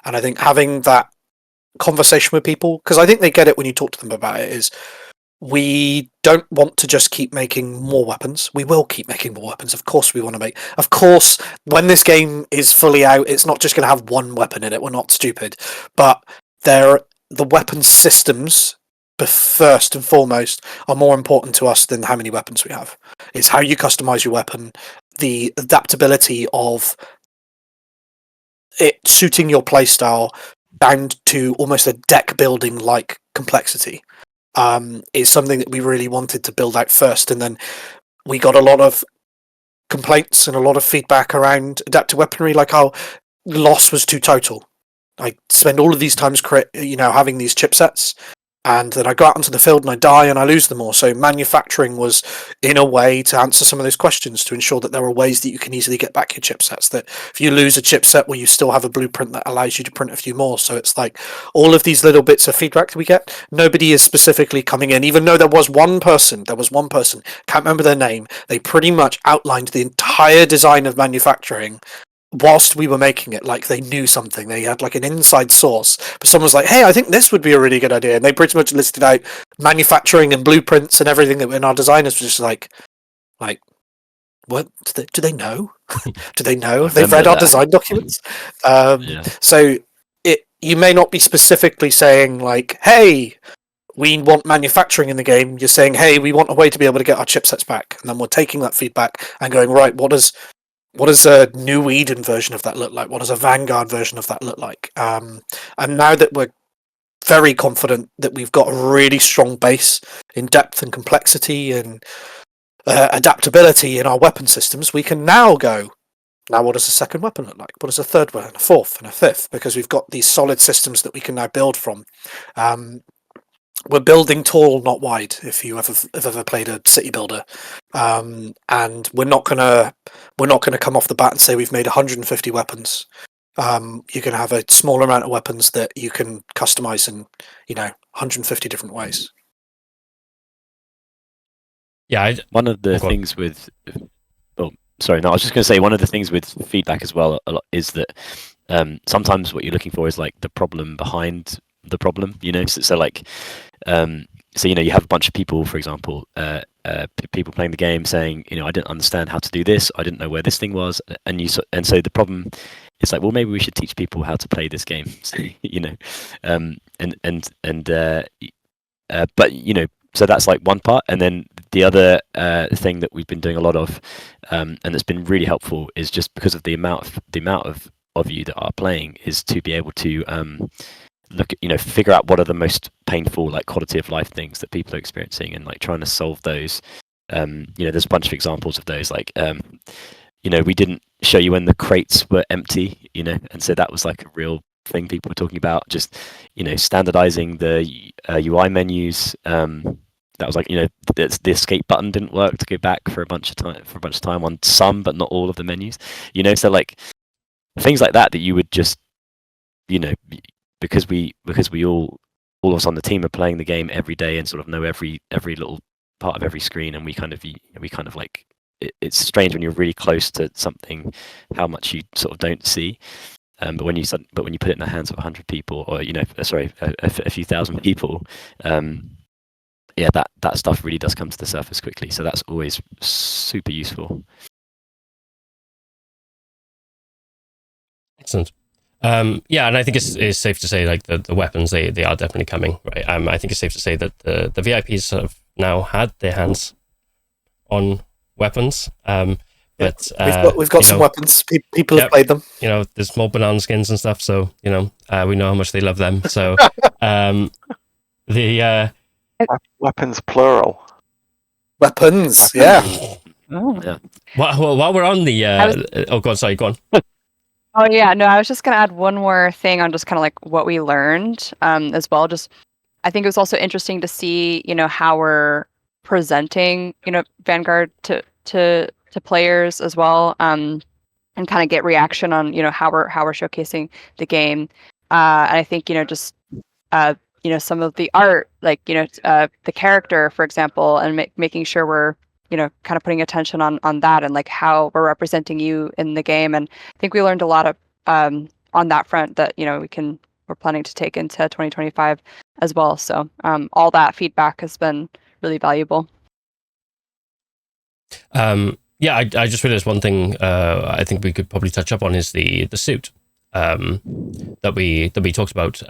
And I think having that conversation with people, because I think they get it when you talk to them about it, is we don't want to just keep making more weapons. We will keep making more weapons. Of course we want to make... Of course, when this game is fully out, it's not just going to have one weapon in it. We're not stupid. But the weapon systems, first and foremost, are more important to us than how many weapons we have. It's how you customize your weapon, the adaptability of it suiting your playstyle down to almost a deck building like complexity. Is something that we really wanted to build out first, and then we got a lot of complaints and a lot of feedback around adaptive weaponry, like how loss was too total. I spend all of these times having these chipsets, and then I go out onto the field and I die and I lose them all. So manufacturing was, in a way, to answer some of those questions, to ensure that there are ways that you can easily get back your chipsets. That if you lose a chipset, well, you still have a blueprint that allows you to print a few more. So it's like all of these little bits of feedback that we get. Nobody is specifically coming in, even though there was one person, can't remember their name. They pretty much outlined the entire design of manufacturing whilst we were making it, like they knew something. They had like an inside source, but someone was like, hey, I think this would be a really good idea, and they pretty much listed out manufacturing and blueprints and everything that in our designers were just like what do they know? Do they know? They've read our design documents. So you may not be specifically saying like, hey, we want manufacturing in the game. You're saying, hey, we want a way to be able to get our chipsets back, and then we're taking that feedback and going, right, what does a New Eden version of that look like? What does a Vanguard version of that look like? And now that we're very confident that we've got a really strong base in depth and complexity and adaptability in our weapon systems, we can now go, now what does a second weapon look like? What does a third one, a fourth, and a fifth? Because we've got these solid systems that we can now build from. We're building tall, not wide. If you have ever played a city builder, and we're not gonna come off the bat and say we've made 150 weapons. You can have a smaller amount of weapons that you can customize in 150 different ways. Yeah, one of the things with I was just going to say one of the things with feedback as well is that sometimes what you're looking for is like the problem behind the problem, so like so you have a bunch of people, for example, people playing the game saying, you know, I didn't understand how to do this, I didn't know where this thing was, and so the problem is like, well, maybe we should teach people how to play this game, you know, but you know, so that's like one part, and then the other thing that we've been doing a lot of, and that's been really helpful, is just because of the amount of you that are playing, is to be able to look at, you know, figure out what are the most painful, like, quality of life things that people are experiencing, and like trying to solve those. You know, there's a bunch of examples of those, like, you know, we didn't show you when the crates were empty, you know, and so that was like a real thing people were talking about, just, you know, standardizing the UI menus. That was like, you know, the escape button didn't work to go back for a bunch of time on some, but not all of the menus, you know. So like things like that you would just, you know, because we all of us on the team are playing the game every day and sort of know every little part of every screen, and we kind of like, it's strange when you're really close to something how much you sort of don't see. But when you put it in the hands of 100 people, or, you know, a few thousand people, yeah, that stuff really does come to the surface quickly. So that's always super useful. Excellent. Yeah, and I think it's safe to say, like, the weapons, they are definitely coming, right? I think it's safe to say that the VIPs have now had their hands on weapons. But we've got some weapons. People have played them. You know, there's more banana skins and stuff, so, you know, we know how much they love them. So the weapons plural. Weapons, yeah. Oh. Yeah. While we're on the oh god, sorry, go on. Oh yeah, no, I was just gonna add one more thing on just kind of like what we learned as well. Just, I think it was also interesting to see, you know, how we're presenting, you know, Vanguard to players as well, and kind of get reaction on, you know, how we're showcasing the game. And I think, you know, just you know, some of the art, like, you know, the character, for example, and making sure we're, you know, kind of putting attention on that, and like how we're representing you in the game. And I think we learned a lot of on that front that, you know, we're planning to take into 2025 as well. So all that feedback has been really valuable. Yeah, I just realized one thing I think we could probably touch up on is the suit that we talked about.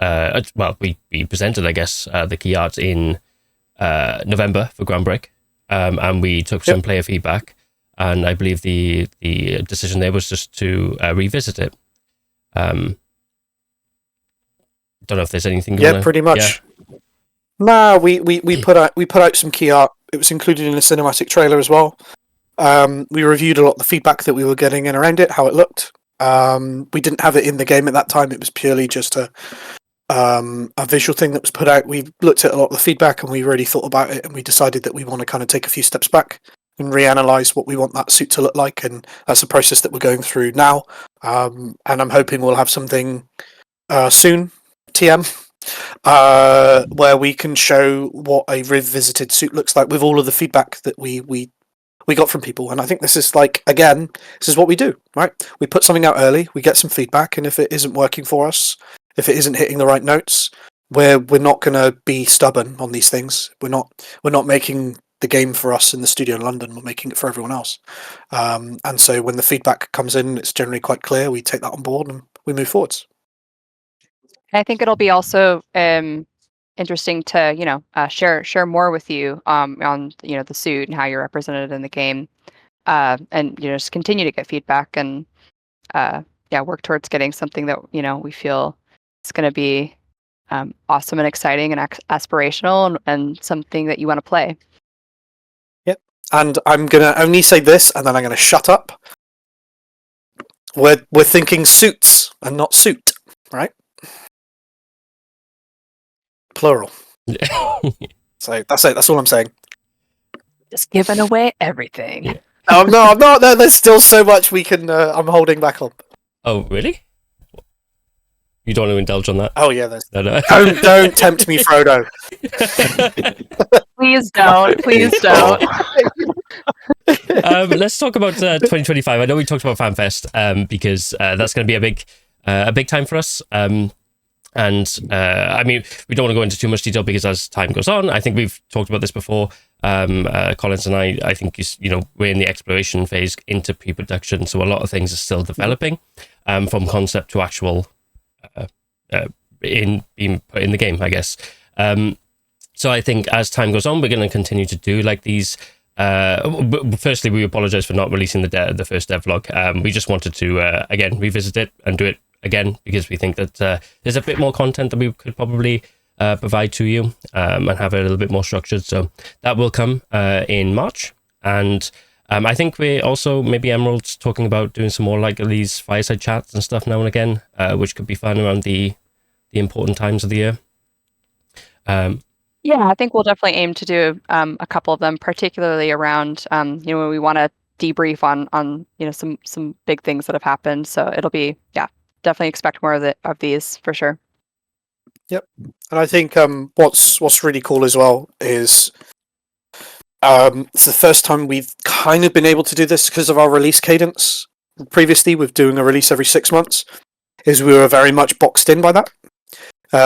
Well, we presented, I guess, the key art in November for Groundbreak, and we took some player feedback, and I believe the decision there was just to revisit it. Don't know if there's anything. Pretty much. Yeah. No, we put out some key art. It was included in the cinematic trailer as well. We reviewed a lot of the feedback that we were getting in around it, how it looked. We didn't have it in the game at that time. It was purely just a visual thing that was put out. We looked at a lot of the feedback, and we really thought about it, and we decided that we want to kind of take a few steps back and reanalyze what we want that suit to look like, and that's a process that we're going through now. And I'm hoping we'll have something soon, TM, where we can show what a revisited suit looks like with all of the feedback that we got from people. And I think this is, like, again, this is what we do, right? We put something out early, we get some feedback, and if it isn't working for us, if it isn't hitting the right notes, we're not going to be stubborn on these things. We're not making the game for us in the studio in London. We're making it for everyone else. And so when the feedback comes in, it's generally quite clear. We take that on board and we move forwards. I think it'll be also interesting to, you know, share more with you on, you know, the suit and how you're represented in the game, and, you know, just continue to get feedback and work towards getting something that, you know, we feel is going to be awesome and exciting and aspirational, and something that you want to play. Yep. And I'm gonna only say this, and then I'm gonna shut up. We're thinking suits and not suit, right? Plural. So that's it. That's all I'm saying. Just giving away everything. Yeah. Oh, no, I'm not. There's still so much we can. I'm holding back on. Oh, really? You don't want to indulge on that? Oh yeah, there's. No. Don't tempt me, Frodo. Please don't. Please don't. Let's talk about 2025. I know we talked about FanFest because that's going to be a big time for us. And I mean, we don't want to go into too much detail because as time goes on, I think we've talked about this before. Collins and I think we're in the exploration phase into pre-production, so a lot of things are still developing from concept to actual being put in the game, I guess. So I think as time goes on, we're going to continue to do like these. Firstly, we apologize for not releasing the first devlog. We just wanted to again revisit it and do it again because we think that there's a bit more content that we could probably provide to you and have it a little bit more structured. So that will come in March. And I think we're also, maybe Emerald's talking about doing some more like these fireside chats and stuff now and again, which could be fun around the important times of the year. Yeah, I think we'll definitely aim to do a couple of them, particularly around when we want to debrief on some big things that have happened. So it'll be definitely expect more of these for sure. Yep, and I think what's really cool as well is it's the first time we've kind of been able to do this because of our release cadence. Previously, with doing a release every 6 months, is we were very much boxed in by that.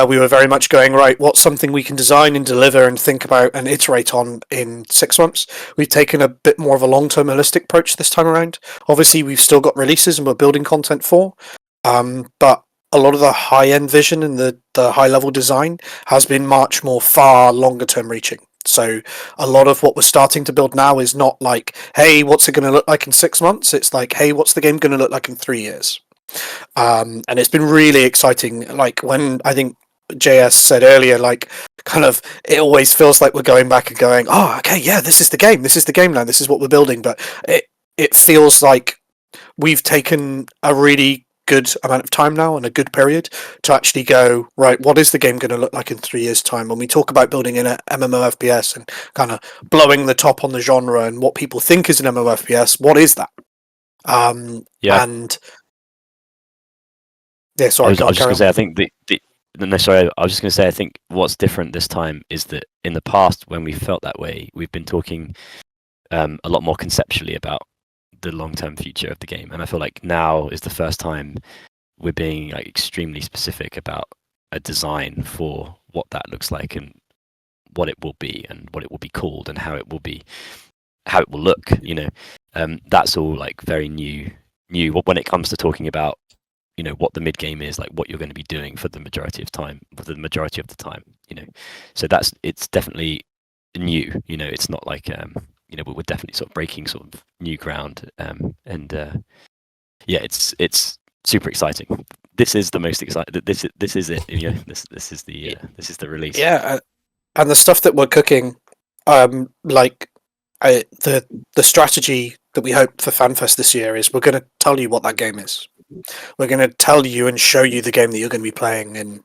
We were very much going, right, what's something we can design and deliver and think about and iterate on in 6 months. We've taken a bit more of a long-term holistic approach this time around. Obviously, we've still got releases and we're building content for, but a lot of the high-end vision and the high-level design has been much more far longer-term reaching. So a lot of what we're starting to build now is not like, hey, what's it going to look like in 6 months? It's like, hey, what's the game going to look like in 3 years? And it's been really exciting. Like when I think JS said earlier, like kind of it always feels like we're going back and going, oh, okay, yeah, this is the game now, this is what we're building. But it feels like we've taken a really good amount of time now and a good period to actually go, right, what is the game going to look like in 3 years' time? When we talk about building in an MMO FPS and kind of blowing the top on the genre and what people think is an MMO FPS, what is that? And yeah, sorry. I was just going to say, I think I was just going to say, I think what's different this time is that in the past, when we felt that way, we've been talking a lot more conceptually about the long-term future of the game, and I feel like now is the first time we're being like extremely specific about a design for what that looks like and what it will be and what it will be called and how it will look. That's all like very new when it comes to talking about what the mid game is, like what you're going to be doing for the majority of the time. So it's definitely new. It's not like we're definitely sort of breaking sort of new ground. It's super exciting. This is the most exciting. This is it. This is the release. Yeah, and the stuff that we're cooking, the strategy that we hope for FanFest this year is we're going to tell you what that game is. We're going to tell you and show you the game that you're going to be playing in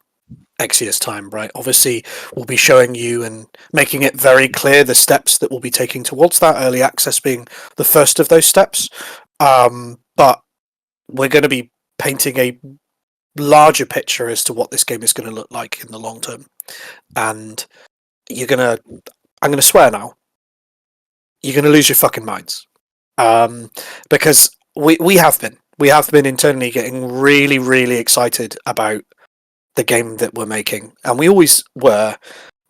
X years' time, right? Obviously, we'll be showing you and making it very clear the steps that we'll be taking towards that, early access being the first of those steps. But we're going to be painting a larger picture as to what this game is going to look like in the long term. And I'm going to swear now, you're going to lose your fucking minds. Because we have been internally getting really, really excited about the game that we're making, and we always were,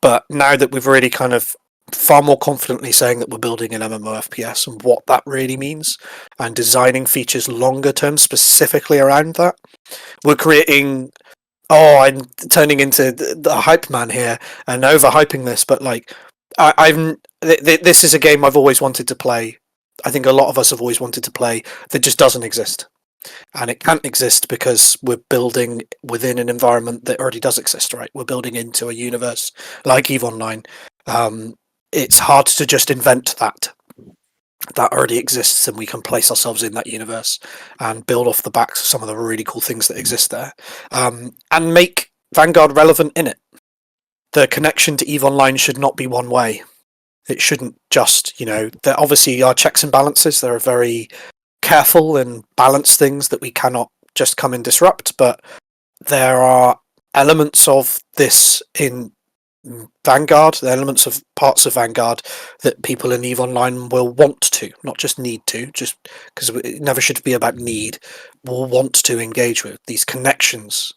but now that we've really kind of far more confidently saying that we're building an MMO FPS and what that really means and designing features longer term specifically around that, we're creating I'm turning into the hype man here and overhyping this, but like this is a game I've always wanted to play. I think a lot of us have always wanted to play that just doesn't exist. And it can't exist because we're building within an environment that already does exist, right? We're building into a universe like EVE Online. It's hard to just invent that already exists, and we can place ourselves in that universe and build off the backs of some of the really cool things that exist there, and make Vanguard relevant in it. The connection to EVE Online should not be one way. It shouldn't just, there obviously are checks and balances. There are very careful and balanced things that we cannot just come and disrupt, but there are elements of this in Vanguard, the elements of parts of Vanguard that people in EVE Online will want to, not just need to, just because it never should be about need, will want to engage with. These connections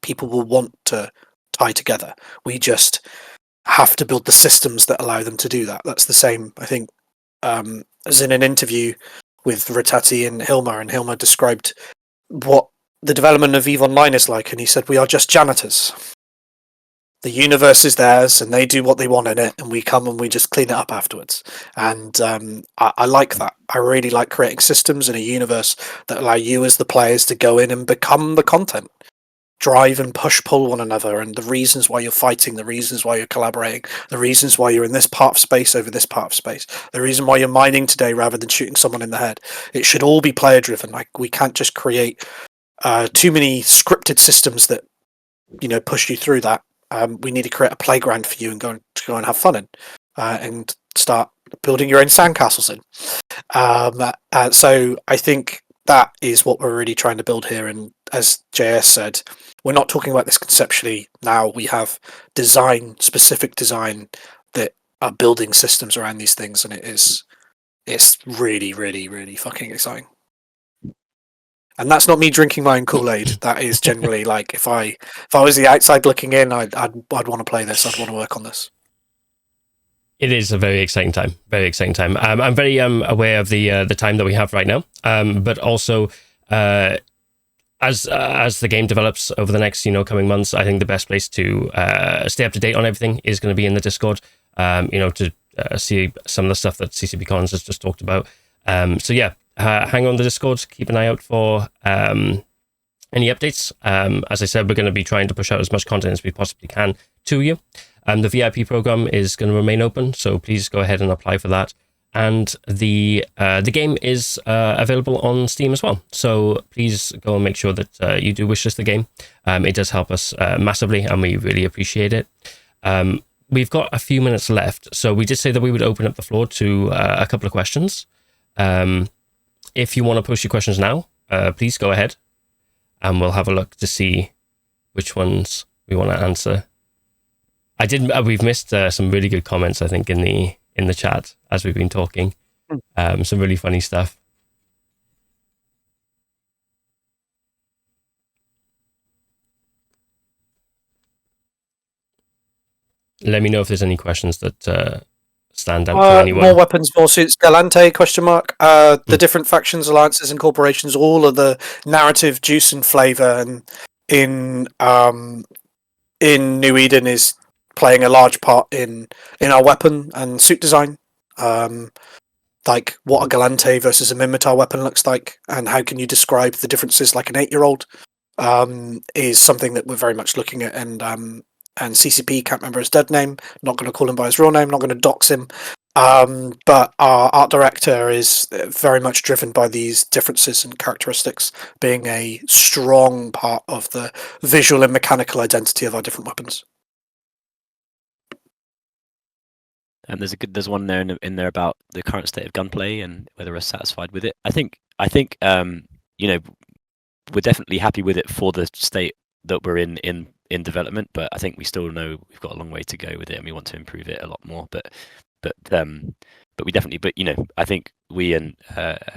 people will want to tie together. We just have to build the systems that allow them to do that. That's the same, I think, as in an interview with Ritati and Hilma described what the development of EVE Online is like, and he said, we are just janitors. The universe is theirs, and they do what they want in it, and we come and we just clean it up afterwards. And I like that. I really like creating systems in a universe that allow you as the players to go in and become the content. Drive and pull one another, and the reasons why you're fighting, the reasons why you're collaborating, the reasons why you're in this part of space over this part of space, the reason why you're mining today rather than shooting someone in the head. It should all be player driven. Like, we can't just create too many scripted systems that push you through that. We need to create a playground for you and go and have fun in, and start building your own sandcastles in. So I think that is what we're really trying to build here. And as JS said, we're not talking about this conceptually now. We have specific design that are building systems around these things, and it's really, really, really fucking exciting. And that's not me drinking my own Kool-Aid. That is generally like, if I was the outside looking in, I'd want to play this. I'd want to work on this. It is a very exciting time. Very exciting time. I'm very aware of the time that we have right now, but also as the game develops over the next coming months, I think the best place to stay up to date on everything is going to be in the Discord. To see some of the stuff that CCP Cons has just talked about. So yeah. Hang on the Discord, keep an eye out for any updates. As I said, we're going to be trying to push out as much content as we possibly can to you. The VIP program is going to remain open, so please go ahead and apply for that. And the game is available on Steam as well, so please go and make sure that you do wishlist the game. It does help us massively, and we really appreciate it. We've got a few minutes left, so we did say that we would open up the floor to a couple of questions. If you want to post your questions now, please go ahead, and we'll have a look to see which ones we want to answer. We've missed some really good comments, I think, in the chat as we've been talking. Some really funny stuff. Let me know if there's any questions that stand out to anyone. More weapons, more suits, Galante, ? The different factions, alliances, and corporations, all of the narrative juice and flavor, and in New Eden is playing a large part in our weapon and suit design. Like what a Galante versus a Mimitar weapon looks like, and how can you describe the differences like an 8-year-old, is something that we're very much looking at. And CCP, can't remember his dead name, not going to call him by his real name, not going to dox him. But our art director is very much driven by these differences and characteristics being a strong part of the visual and mechanical identity of our different weapons. There's one there in there about the current state of gunplay and whether we're satisfied with it. I think we're definitely happy with it for the state that we're in development, but I think we still know we've got a long way to go with it, and we want to improve it a lot more. But we definitely, I think we and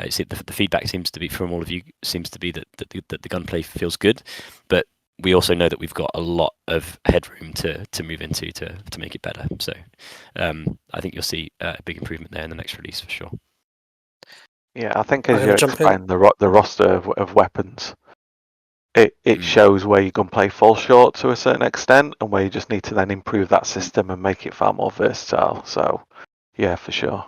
see the feedback seems to be from all of you that the gunplay feels good, but we also know that we've got a lot of headroom to move into to make it better. So I think you'll see a big improvement there in the next release for sure. Yeah, I think as you expand the roster of weapons, it shows where your gunplay falls short to a certain extent, and where you just need to then improve that system and make it far more versatile. So, yeah, for sure.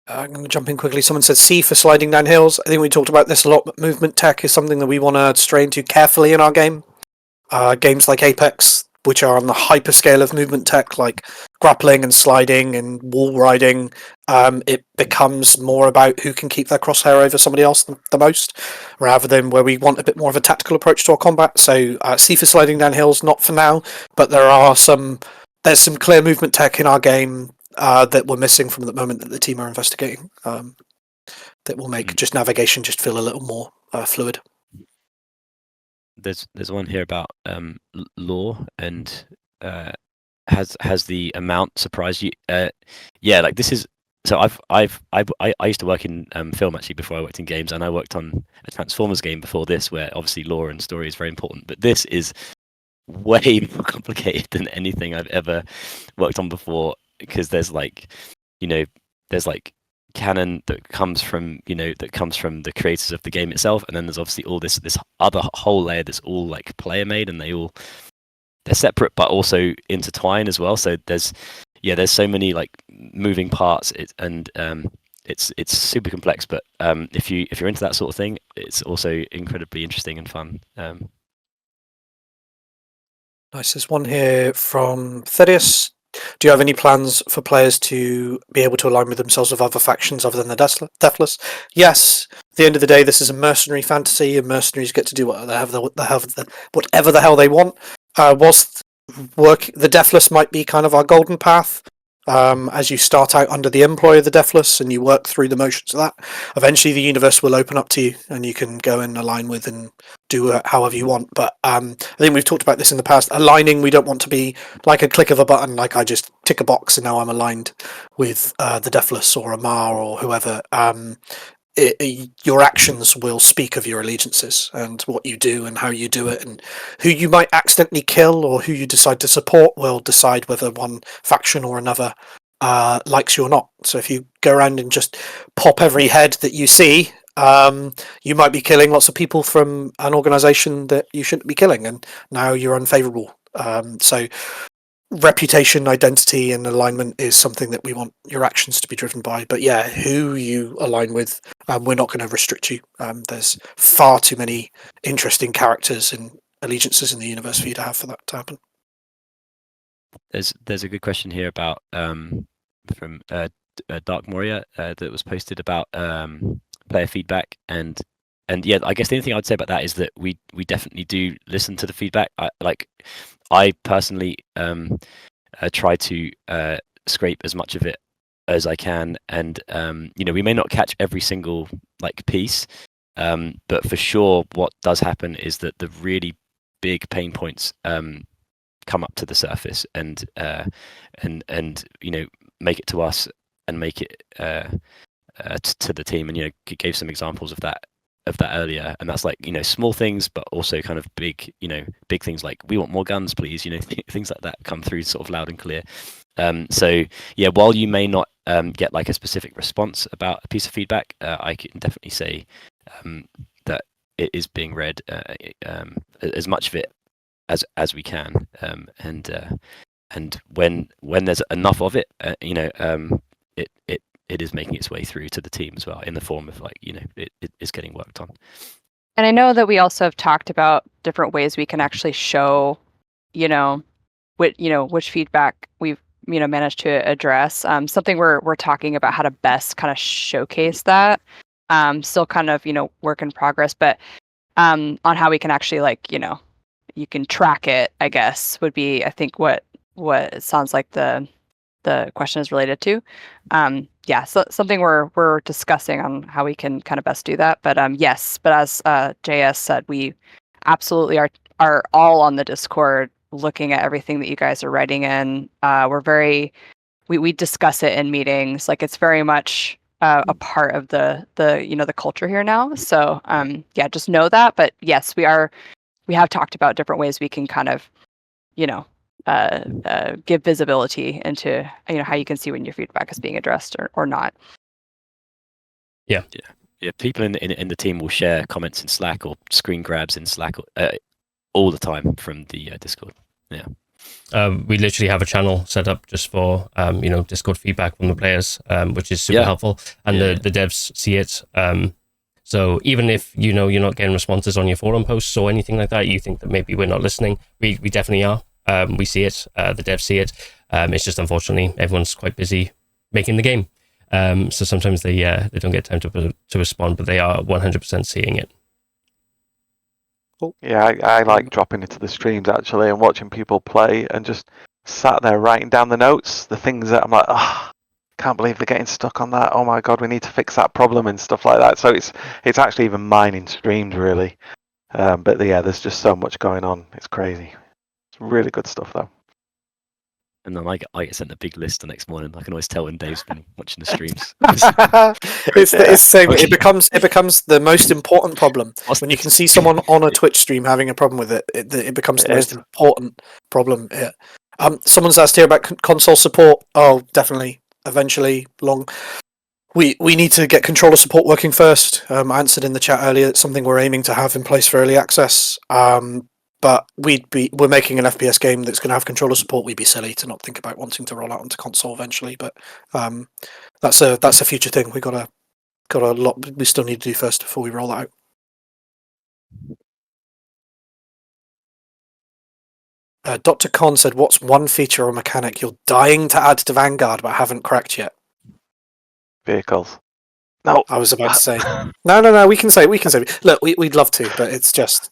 I'm going to jump in quickly. Someone said C for sliding down hills. I think we talked about this a lot, but movement tech is something that we want to stray into carefully in our game. Games like Apex, which are on the hyper scale of movement tech, like grappling and sliding and wall riding, it becomes more about who can keep their crosshair over somebody else the most, rather than where we want a bit more of a tactical approach to our combat. So C for sliding down hills, not for now, but there's some clear movement tech in our game that we're missing from the moment that the team are investigating, that will make just navigation just feel a little more fluid. There's one here about lore and has the amount surprised you? Yeah, like this is so I used to work in film actually before I worked in games, and I worked on a Transformers game before this, where obviously lore and story is very important. But this is way more complicated than anything I've ever worked on before, because there's like, there's like canon that comes from the creators of the game itself, and then there's obviously all this other whole layer that's all like player made, and they're separate but also intertwined as well. So there's so many like moving parts, it's super complex. But if you're into that sort of thing, it's also incredibly interesting and fun. Nice. There's one here from Thaddeus. Do you have any plans for players to be able to align with themselves with other factions other than the Deathless? Yes. At the end of the day, this is a mercenary fantasy, and mercenaries get to do whatever the hell they want. Whilst the Deathless might be kind of our golden path, as you start out under the employ of the Deathless and you work through the motions of that, eventually the universe will open up to you and you can go and align with and do however you want. But I think we've talked about this in the past. Aligning, we don't want to be like a click of a button, like I just tick a box and now I'm aligned with the Deathless or Amar or whoever. Your actions will speak of your allegiances and what you do and how you do it, and who you might accidentally kill or who you decide to support will decide whether one faction or another likes you or not. So if you go around and just pop every head that you see, you might be killing lots of people from an organization that you shouldn't be killing, and now you're unfavorable. So reputation, identity, and alignment is something that we want your actions to be driven by. But yeah, who you align with, we're not going to restrict you. There's far too many interesting characters and allegiances in the universe for you to have for that to happen. There's a good question here about from Dark Moria that was posted about player feedback, and yeah, I guess the only thing I'd say about that is that we definitely do listen to the feedback. I personally try to scrape as much of it as I can, and we may not catch every single like piece, but for sure what does happen is that the really big pain points come up to the surface and make it to us and make it to the team, and gave some examples of that earlier, and that's like small things but also kind of big things like we want more guns please, things like that come through sort of loud and clear. So yeah, while you may not get like a specific response about a piece of feedback, I can definitely say that it is being read, as much of it as we can, and when there's enough of it, it is making its way through to the team as well in the form of like it is getting worked on. And I know that we also have talked about different ways we can actually show which feedback we've managed to address. Something we're talking about how to best kind of showcase that, still kind of work in progress, but on how we can actually you can track it, I guess, would be I think what it sounds like the question is related to. So something we're discussing on how we can kind of best do that. But yes, but as JS said, we absolutely are all on the Discord looking at everything that you guys are writing in. We discuss it in meetings. Like it's very much a part of the culture here now. So just know that. But yes, we have talked about different ways we can kind of give visibility into how you can see when your feedback is being addressed or not. Yeah. People in the team will share comments in Slack or screen grabs in Slack all the time from the Discord. Yeah. We literally have a channel set up just for Discord feedback from the players, which is super helpful, and the devs see it. So even if you're not getting responses on your forum posts or anything like that, you think that maybe we're not listening, we definitely are. We see it, the devs see it. It's just unfortunately everyone's quite busy making the game, so sometimes they don't get time to respond, but they are 100% seeing it. Yeah, I like dropping into the streams actually and watching people play and just sat there writing down the notes, the things that I'm like, can't believe they're getting stuck on that. Oh my god, we need to fix that problem and stuff like that. So it's actually even mining streams really. But yeah, there's just so much going on. It's crazy. It's really good stuff though. And then I get sent a big list the next morning. I can always tell when Dave's been watching the streams. It's the same. Okay. It becomes the most important problem when you can see someone on a Twitch stream having a problem with it. It becomes the most important problem. Someone's asked here about console support. Oh, definitely. Eventually, We need to get controller support working first. I answered in the chat earlier. It's something we're aiming to have in place for early access. But we're making an FPS game that's going to have controller support. We'd be silly to not think about wanting to roll out onto console eventually. But that's a future thing. We got a lot we still need to do first before we roll that out. Dr. Con said, "What's one feature or mechanic you're dying to add to Vanguard but haven't cracked yet?" Vehicles. No, I was about to say no. We can say. Look, we'd love to, but it's just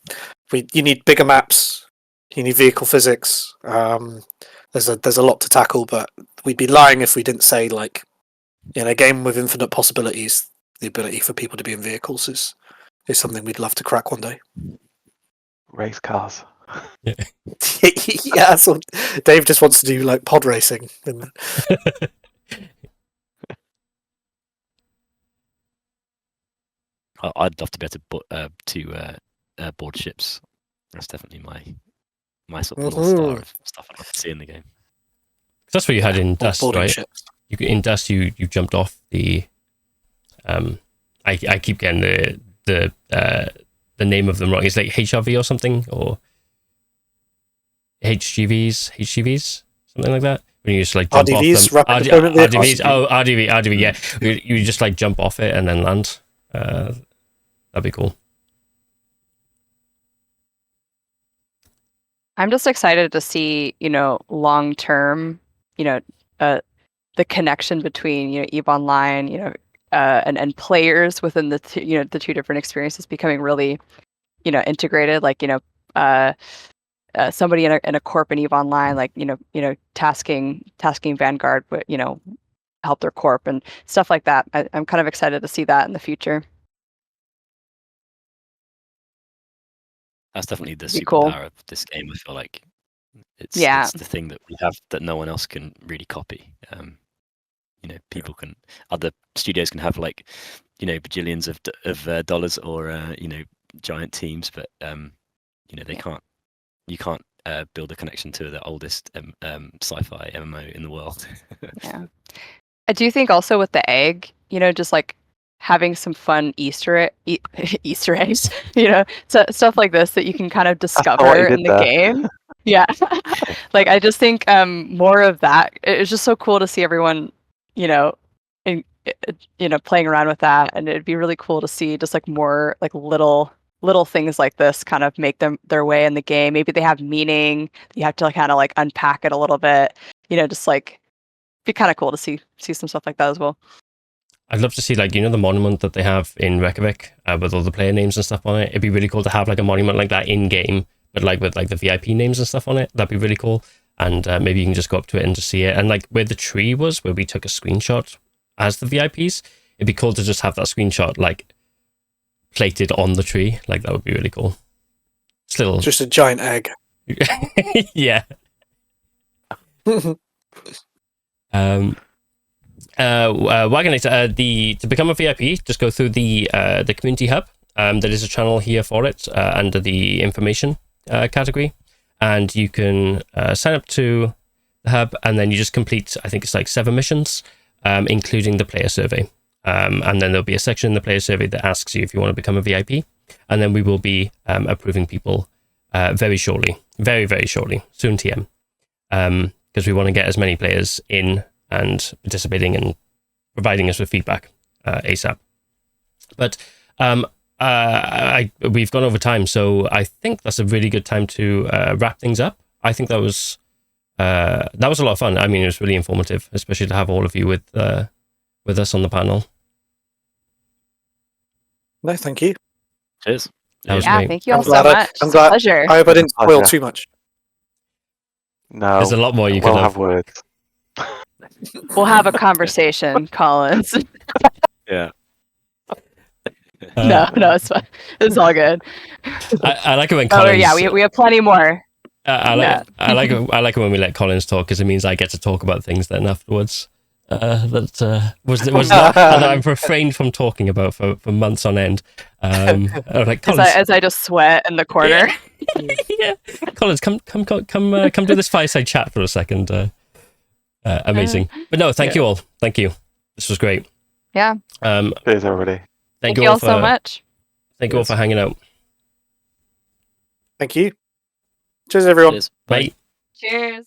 you need bigger maps. You need vehicle physics. There's a lot to tackle, but we'd be lying if we didn't say, like, in a game with infinite possibilities, the ability for people to be in vehicles is something we'd love to crack one day. Race cars. Yeah, that's what Dave just wants to do, like pod racing. I'd love to be able to board ships. That's definitely my sort of North Star of stuff I'd love to see in the game. That's what you had in Dust, right? Ships. In Dust, you jumped off the. I keep getting the name of them wrong. It's like HRV or something, or HGVs, something like that. When you just like jump RDVs, off them. RDVs. Oh, RDV. Yeah, you just like jump off it and then land. That'd be cool. I'm just excited to see, long term, the connection between, EVE Online, and players within the the two different experiences becoming really, integrated. Like, somebody in a corp in EVE Online, like, tasking Vanguard, but help their corp and stuff like that. I'm kind of excited to see that in the future. That's definitely the superpower of this game. I feel like it's the thing that we have that no one else can really copy. Other studios can have like, bajillions of dollars or giant teams, but they can't. You can't build a connection to the oldest sci-fi MMO in the world. Yeah, I do think also with the egg, just like having some fun Easter eggs, so stuff like this that you can kind of discover in the game. Yeah, like I just think more of that. It's just so cool to see everyone, playing around with that, and it'd be really cool to see just like more like little things like this kind of make their way in the game. Maybe they have meaning. You have to kind of like unpack it a little bit. Just like be kind of cool to see some stuff like that as well. I'd love to see, like, the monument that they have in Reykjavik with all the player names and stuff on it. It'd be really cool to have like a monument like that in game, but like with like the VIP names and stuff on it. That'd be really cool. And maybe you can just go up to it and just see it. And like where the tree was, where we took a screenshot as the VIPs, it'd be cool to just have that screenshot like plated on the tree. Like that would be really cool. Still, just a giant egg. Yeah. Wagonator, to become a VIP, just go through the community hub. There is a channel here for it under the information category, and you can sign up to the hub, and then you just complete, I think it's like 7 missions, including the player survey. And then there'll be a section in the player survey that asks you if you want to become a VIP, and then we will be approving people very shortly, very, very shortly, soon TM, because we want to get as many players in and participating and providing us with feedback ASAP. But we've gone over time, so I think that's a really good time to wrap things up. I think that was a lot of fun. I mean, it was really informative, especially to have all of you with us on the panel. No, thank you. Cheers. That was great. Thank you all so much. I'm glad. Pleasure. I hope I didn't spoil too much. No, there's a lot more you could have. Words. We'll have a conversation, Collins. Yeah. No, it's fine. It's all good. I like it when Collins... Oh yeah, we have plenty more. I like it when we let Collins talk because it means I get to talk about things then afterwards. That I've refrained from talking about for months on end. Like, Collins, as I just sweat in the corner. Yeah. Collins, come do this fireside chat for a second. Amazing. But no, thank you all. Thank you. This was great. Yeah. Cheers, everybody. Thank you all so much. Thank you all for hanging out. Thank you. Cheers, everyone. Cheers. Bye. Cheers.